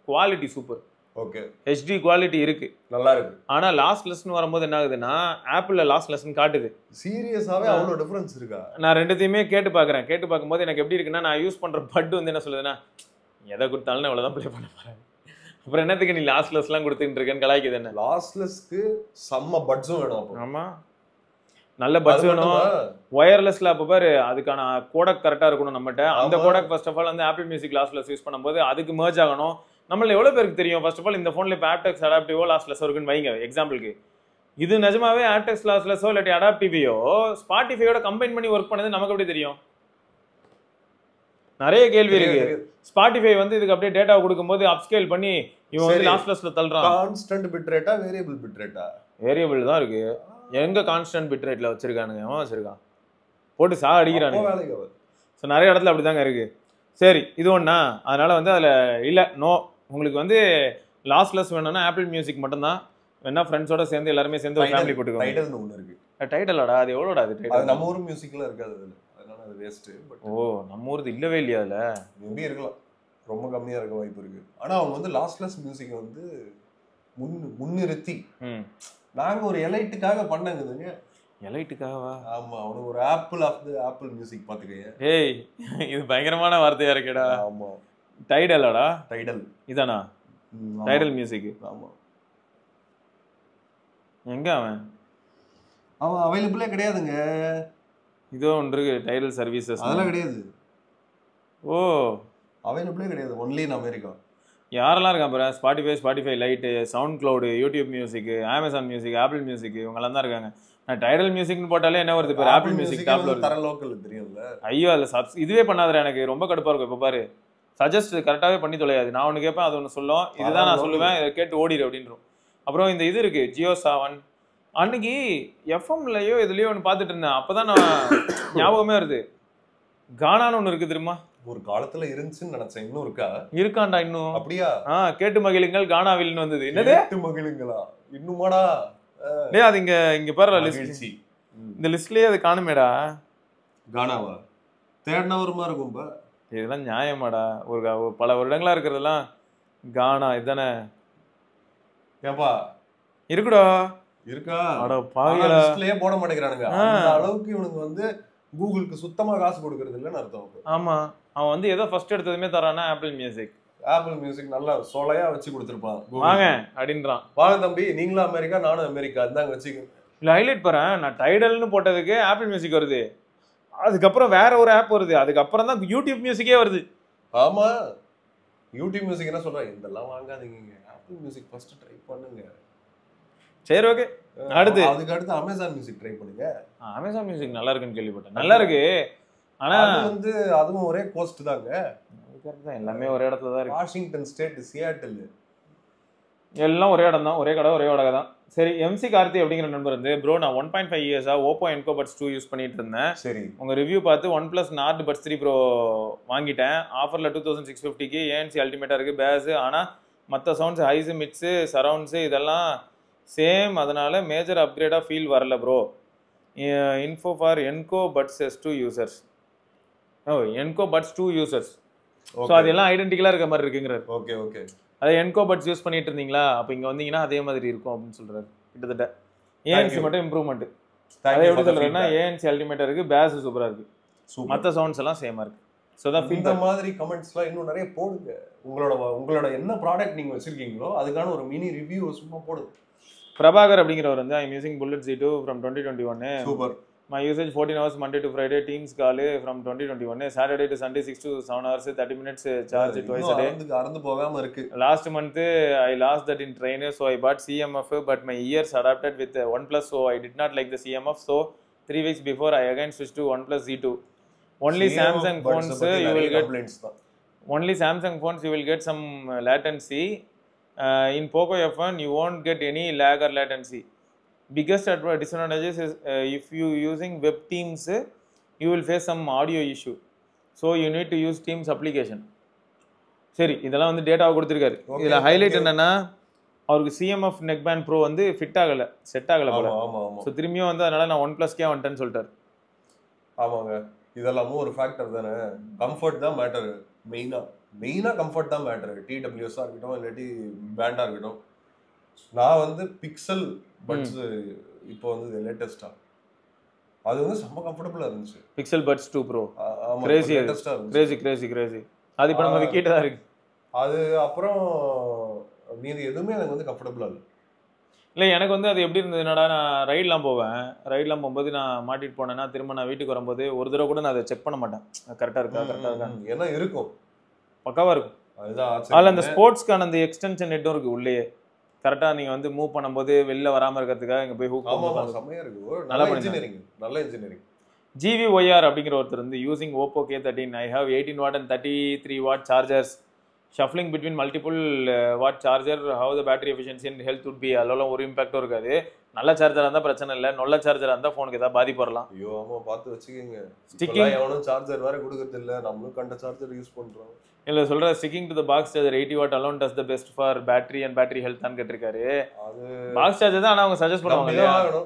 quality super, okay HD quality இருக்கு. நல்லா இருக்கு. ஆனா லாஸ்ட்லெஸ்னு வரும்போது என்ன ஆகுதுன்னா ஆப்பிள்ல லாஸ்ட்லெஸ்னு காட்டுது. சீரியஸாவே அவ்வளவு டிஃபரன்ஸ் இருக்கா? நான் ரெண்டுத்தையுமே கேட்டு பார்க்குறேன். கேட்டு பார்க்கும்போது எனக்கு எப்படி இருக்குன்னா, நான் யூஸ் பண்ற பட் வந்து என்ன சொல்லுதுன்னா, எதை கொடுத்தாலும் நான் இவ்வளவுதான் ப்ளே பண்ண போறேன், அப்புறம் என்னத்துக்கு நீ லாஸ்ட்லெஸ்லாம் கொடுத்துட்டு இருக்கேன்னு கலாய்க்குது என்ன. லாஸ்ட்லெஸ்க்கு செம்ம பட்ஸும் வேணும். அப்போ ஆமா, நல்ல பட்ஸ் வேணும். ஒயர்லெஸ்ல அப்போ பாரு அதுக்கான கோடக் கரெக்டா இருக்கணும் நம்மகிட்ட. அந்த கோடக் ஃபர்ஸ்ட் ஆஃப் ஆல் வந்து ஆப்பிள் மியூசிக் லாஸ்ட்லெஸ் யூஸ் பண்ணும்போது அதுக்கு merge ஆகணும். நம்மள எவ்வளவு பேருக்கு தெரியும் ஃபர்ஸ்ட் ஆஃப் ஆல் இந்த போன்ல இப்போ ஆப்டெக்ஸ் அடாப்டிவோ லாஸ்ட்லெஸ் இருக்குன்னு வைங்க எக்ஸாம்பிளுக்கு. இது நிஜமாவே ஆப்டெக்ஸ் லாஸ்ட்லெஸோ இல்லாட்டி அடாப்டிவியோ ஸ்பாட்டிஃபையோட கம்பைன் பண்ணி ஒர்க் பண்ணது நமக்கு எப்படி தெரியும்? நிறைய கேள்வி இருக்கு. ஸ்பாட்டிஃபை வந்து இதுக்கு அப்படியே டேட்டாவை கொடுக்கும்போது அப்ஸ்கேல் பண்ணி இவன் வந்து லாஸ்ட்லெஸ்ல தள்ளுறான். கான்ஸ்டன்ட் பிட் ரேட்டா வேரியபிள் பிட் ரேட்டா? வேரியபிள் தான் இருக்கு. எங்க கான்ஸ்டன்ட் பிட் ரேட்ல வச்சிருக்கானுங்க? அவன் வச்சிருக்கான் போட்டு அடிக்கிறானுங்க. ஸோ நிறைய இடத்துல அப்படிதாங்க இருக்கு. சரி இது ஒண்ணா, அதனால வந்து அதுல இல்ல நோ, உங்களுக்கு வந்து லாஸ்ட்லெஸ் வேணும்னா ஆப்பிள் மியூசிக் மட்டும்தான் வேணா, ஃப்ரெண்ட்ஸோட சேர்ந்து எல்லாருமே சேர்ந்து ஒரு ஃபேமிலி போட்டுக்கோங்க. டைட்டில்னு ஒன்னு இருக்கு. டைட்டிலடா அது எவ்வளோடா? அது டைட்டில் நம்ம ஊர் மியூசிக்ல இருக்காது அதுல, அதனால அது வேஸ்ட். பட் ஓ நம்ம ஊர்து இல்லவே இல்லையா அதுல? மேபி இருக்கலாம், ரொம்ப கம்மியா இருக்க வாய்ப்பு இருக்கு. ஆனா அவங்க வந்து லாஸ்ட்லெஸ் மியூசிக் வந்து முன்னிறுத்தி நாங்க ஒரு எலைட்டுக்காக பண்ணங்குதுங்க. எலைட்டுக்காகவா? ஆமா, அவனுக்கு ஒரு apple of the Apple music பாத்துக்கங்க. ஏய் இது பயங்கரமான வார்த்தையா இருக்கேடா. ஆமா, டைடலடா? டைடல் இதானா டைடல் மியூசிக்? ஆமா. எங்க அவன் அவைலபிளே கிடையாதுங்க. இதோ ஒன்று இருக்கு டைடல் சர்வீசஸ், அதெல்லாம் கிடையாது. ஓ அவைலபிளே கிடையாது, ஒன்லி இன் அமெரிக்கா. யாரெல்லாம் இருக்கான் பாரு, Spotify light, sound cloud, YouTube music, Amazon music, apple music, இவங்கெல்லாம் தான் இருக்காங்க. நான் டைடல் மியூசிக்னு போட்டாலே என்ன வருது பேர்? ஆப்பிள் மியூசிக் டாப்ல வருது. தர லோக்கல் தெரியும்ல. ஐயோ அதுல இதுவே பண்ணாதடா, எனக்கு ரொம்ப கடுப்பா இருக்கும். இப்போ பாரு சஜஸ்ட் கரெக்டாவே பண்ணி தொலையாது. நான் ஒன்று கேட்பேன், அது ஒன்று சொல்லும், இதுதான் நான் சொல்லுவேன், இதை கேட்டு ஓடிடு அப்படின்றோம். அப்புறம் இந்த இது இருக்கு ஜியோ சாவன். அன்னைக்கு எஃப்எம்லயோ இதுலயோ ஒன்று பார்த்துட்டு இருந்தேன், அப்பதான் நான் ஞாபகமே வருது. கானான்னு ஒன்று இருக்கு தெரியுமா? ஒரு காலத்துல இருந்துச்சுன்னு நினைச்சேன், இன்னும் இருக்கா? இருக்காண்டா இன்னும். அப்படியா? கேட்டு மகிழுங்கள் கானாவில்னு வந்தது. என்னது கேட்டு மகிழுங்களா? இன்னுமாடா? டேய் அது இங்க பாரு லிஸ்ட், இந்த லிஸ்ட்லயே அது காணுமேடா. கானாவா? தேடினவருமா இருக்கும்பா. இதெல்லாம் நியாயமாடா? ஒரு பல வருடங்களா இருக்கிறதெல்லாம் கானா இதுதானே? ஏப்பா இருக்குடா. இருக்கா? அட பாவிகளா, லிஸ்ட்லயே போட மாட்டேங்கிறானுங்க. அந்த அளவுக்கு இவனுக்கு வந்து கூகுளுக்கு சுத்தமா காசு கொடுக்கறது இல்லைன்னு அர்த்தம். ஆமா, அவன் வந்து ஏதோ ஃபர்ஸ்ட் எடுத்ததுமே தரானா ஆப்பிள் மியூசிக். ஆப்பிள் மியூசிக் நல்லா சொலையா வச்சு கொடுத்துருப்பான். வாங்க அப்படின்றான். வாங்க தம்பி, நீங்களும் அமெரிக்கா நானும் அமெரிக்கா, இருந்தாங்க வச்சுக்க. இல்ல ஹைலைட் பாறேன், நான் டைடல்னு போட்டதுக்கு ஆப்பிள் மியூசிக் வருது, அதுக்கப்புறம் வேற ஒரு ஆப் வருது, அதுக்கப்புறம் தான் யூடியூப் மியூசிக்கே வருது. ஆமா, யூடியூப் மியூசிக் என்ன சொல்றேன், இதெல்லாம் வாங்காதீங்க, ஆப்பிள் மியூசிக் ஃபர்ஸ்ட் ட்ரை பண்ணுங்க. சரி ஓகே, அடுத்து அதுக்கு அடுத்து அமேசான் மியூசிக் ட்ரை பண்ணுங்க. அமேசான் மியூசிக் நல்லா இருக்குன்னு கேள்விப்பட்டேன். நல்லா இருக்கு, ஆனா வந்து அதுவும் ஒரே கோஸ்ட் தாங்க. எல்லாமே ஒரே இடத்துல தான் இருக்கு. வாஷிங்டன் ஸ்டேட், சியாட்டில், எல்லாம் ஒரே இடம் தான், ஒரே கடை ஒரே வடகை தான். சரி, எம்சி கார்த்தி அப்படிங்கிற நண்பர் வந்து ப்ரோ நான் 1.5 இயர்ஸா ஓப்போ என்கோ பட்ஸ் 2 யூஸ் பண்ணிட்டு இருந்தேன். சரி, உங்க ரிவ்யூ பார்த்து OnePlus Nord Buds 3 Pro வாங்கிட்டேன். ஆஃபர்ல 2650க்கு ANC அல்டிமேட்டா இருக்கு பேஸ், ஆனா மற்ற சவுண்ட்ஸ் ஹைஸ் மிட்ஸ் சரவுண்ட்ஸ் இதெல்லாம் சேம், அதனால மேஜர் அப்கிரேடா ஃபீல் வரல ப்ரோ. இன்ஃபோ ஃபார் என்கோ பட்ஸ் S2 யூசர்ஸ். என்கோ பட்ஸ் 2 யூசர்ஸ். ஸோ அது எல்லாம் ஐடென்டிக்கலா இருக்க மாதிரி இருக்குங்கிறார். ஓகே ஓகே, அதை என்கோ பட்ஸ் யூஸ் பண்ணிட்டு இருந்தீங்களா, அப்போ இங்கே வந்தீங்கன்னா அதே மாதிரி இருக்கும் அப்படின்னு சொல்றாரு. கிட்டத்தட்ட ஏஎன்சி மட்டும் இம்ப்ரூவ்மெண்ட். அதை எப்படி சொல்றேன்னா ஏஎன்சி அல்டிமேட்டா இருக்கு, பேஸ் சூப்பரா இருக்கு, மற்ற சவுண்ட்ஸ் எல்லாம் சேமா இருக்கு. ஸோ தான் இந்த மாதிரி கமெண்ட்ஸ்லாம் இன்னும் நிறைய போடுங்க. உங்களோட என்ன ப்ராடக்ட் நீங்க வச்சிருக்கீங்களோ அதுக்கான ஒரு மினி ரிவ்யூ சும்மா போடுங்க. பிரபாகர் அப்படிங்கிறவர் வந்து I'm using bullet Z2 from 2021. Super. My usage 14 hours Monday to Friday, Teams call from 2021. Saturday to Sunday 6 to 7 hours, 30 minutes charge twice a day. அறந்து போகாம இருக்கு. Last month I lost that in train, so I bought CMF, but my ears adapted with OnePlus, so I did not like the CMF. So 3 weeks before I again switched to OnePlus Z2. Only Samsung phones you will get. Only Samsung phones you will get some latency. In Poco F1 you won't get any lag or latency. Biggest disadvantages is if you using web Teams, you will face some audio issue, so you need to use Teams application. சரி இதெல்லாம் வந்து டேட்டாவை கொடுத்துருக்காரு. இதுல highlight என்னன்னா அவருக்கு CMF neck band bro வந்து fit ஆகல, செட் ஆகல போல. ஸோ திரும்பியும் வந்து அதனால நான் 1+K வந்துட்டேன்னு சொல்லிட்டாரு. ஆமாங்க, இதெல்லாமும் ஒரு ஃபேக்டர் தானே. கம்ஃபர்ட் தான் மேட்டர். மெயினா கம்ஃபர்ட் தான் மேட்டர். TWS-ஆ இருக்கட்டும் இல்லாட்டி பேண்டா இருக்கட்டும். நான் வந்து பிக்சல் பட்ஸ் இப்போ வந்து லேட்டஸ்டா அது வந்து செம்ம கம்ஃபர்டபுளா இருந்துச்சு. பிக்சல் பட்ஸ் 2 ப்ரோ கிரேசி லேட்டஸ்டா இருந்துச்சு. கிரேசி அது இப்போ நம்ம விக்கிட்ட தான் இருக்கு. அது அப்புறம் மீதி எதுவுமே எனக்கு வந்து கம்ஃபர்டபுளா இல்லை. இல்லை எனக்கு வந்து அது எப்படி இருந்ததுனாடா, நான் ரைட்லாம் போகும்போது நான் மாட்டிட்டு போனேன்னா திரும்ப நான் வீட்டுக்கு வரும்போது ஒரு தடவை கூட நான் அதை செக் பண்ண மாட்டேன். கரெக்டாக இருக்கா ஏன்னா இருக்கும், பக்காவாக இருக்கும். அதுதான் அதில் அந்த ஸ்போர்ட்ஸ்க்கான அந்த எக்ஸ்டென்ஷன் நெட்டும் இருக்குது உள்ளேயே. கரெக்டாக நீங்கள் வந்து மூவ் பண்ணும்போது வெளில வராமல் இருக்கிறதுக்காக இங்கே போய் ஹூக் செம்மையாக இருக்கு. நல்ல இன்ஜினியரிங். GVYR அப்படிங்கிற ஒருத்தர் வந்து using Oppo K13 I have 18 watt and 33 watt chargers shuffling between multiple watt charger how the battery efficiency and health would be. அதெல்லாம் ஒரு இம்பாக்டும் இருக்காது. நல்ல சார்ஜராக இருந்தால் பிரச்சனை இல்லை, நல்ல சார்ஜராக இருந்தால் ஃபோனுக்கு ஏதாவது பாதிப்பு வரலாம். ஐயோ ஆமா, பார்த்து வச்சுக்கோங்க. ஸ்டிக்கிங் எவனும் சார்ஜர் வேற கொடுக்கறது இல்லை, நம்மளும் கண்ட சார்ஜர் யூஸ் பண்ணுறோம். இல்லை சொல்கிற sticking to the box charger 80 watt alone does the best for battery and battery health தான் கேட்டிருக்காரு. அது பாக்ஸ் சார்ஜர் தான், ஆனால் அவங்க சஜஸ்ட் பண்ணுவாங்க.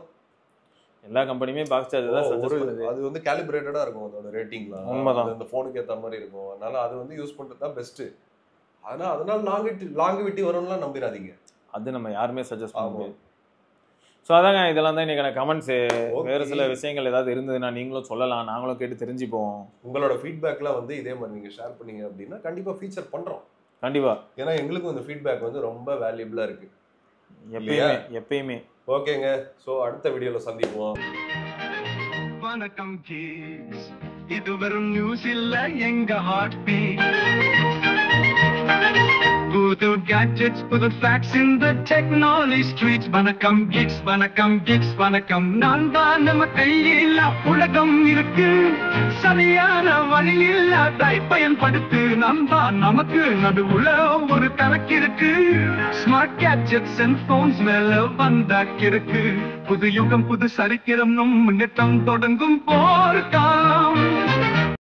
எல்லா கம்பெனியுமே பாக்ஸ் சார்ஜர் தான் சஜஸ்ட் பண்ணுது. அது வந்து கேலிப்ரேட்டடா இருக்கும், அதோட ரேட்டிங்லாம் உண்மைதான். அந்த ஃபோனுக்கு ஏற்ற மாதிரி இருக்கும். அதனால அது வந்து யூஸ் பண்ணுறது தான் பெஸ்ட்டு. அதனால லாங்குவிட்டி வரும்லாம் நம்பிடாதீங்க. அது நம்ம யாருமே சஜஸ்ட் பண்ணுவோம். ஸோ அதாங்க, இதெல்லாம் தான் இன்னைக்கான கமெண்ட்ஸ். வேறு சில விஷயங்கள் ஏதாவது இருந்ததுன்னா நீங்களும் சொல்லலாம், நாங்களும் கேட்டு தெரிஞ்சுப்போம். உங்களோட ஃபீட்பேக்லாம் வந்து இதே மாதிரி நீங்கள் ஷேர் பண்ணீங்க அப்படின்னா கண்டிப்பாக ஃபீச்சர் பண்ணுறோம். கண்டிப்பாக, ஏன்னா எங்களுக்கும் இந்த ஃபீட்பேக் வந்து ரொம்ப வேல்யூபிளாக இருக்குது எப்பயுமே. ஓகேங்க, ஸோ அடுத்த வீடியோவில் சந்திப்போம். வணக்கம் கிட்ஸ், இது வெறும் நியூஸ் இல்ல, எங்க ஹார்ட் பீட். புது gadgets, புது facts in the technology streets. வணக்கம் கிட்ஸ், வணக்கம். நான் தான், நம்ம கையில் உலகம் இருக்கு. சரியான வழியில் அதை பயன்படுத்து. நாம் தான், நமக்கு நடுவுல ஒரு கணக்கு இருக்கு. ஸ்மார்ட் கேட்ஜெட்ஸ் அண்ட் போன்ஸ் மேல வந்தாக்கிருக்கு. புது யுகம், புது சரித்திரம், முன்னேற்றம் தொடங்கும் போர்க்காலம்.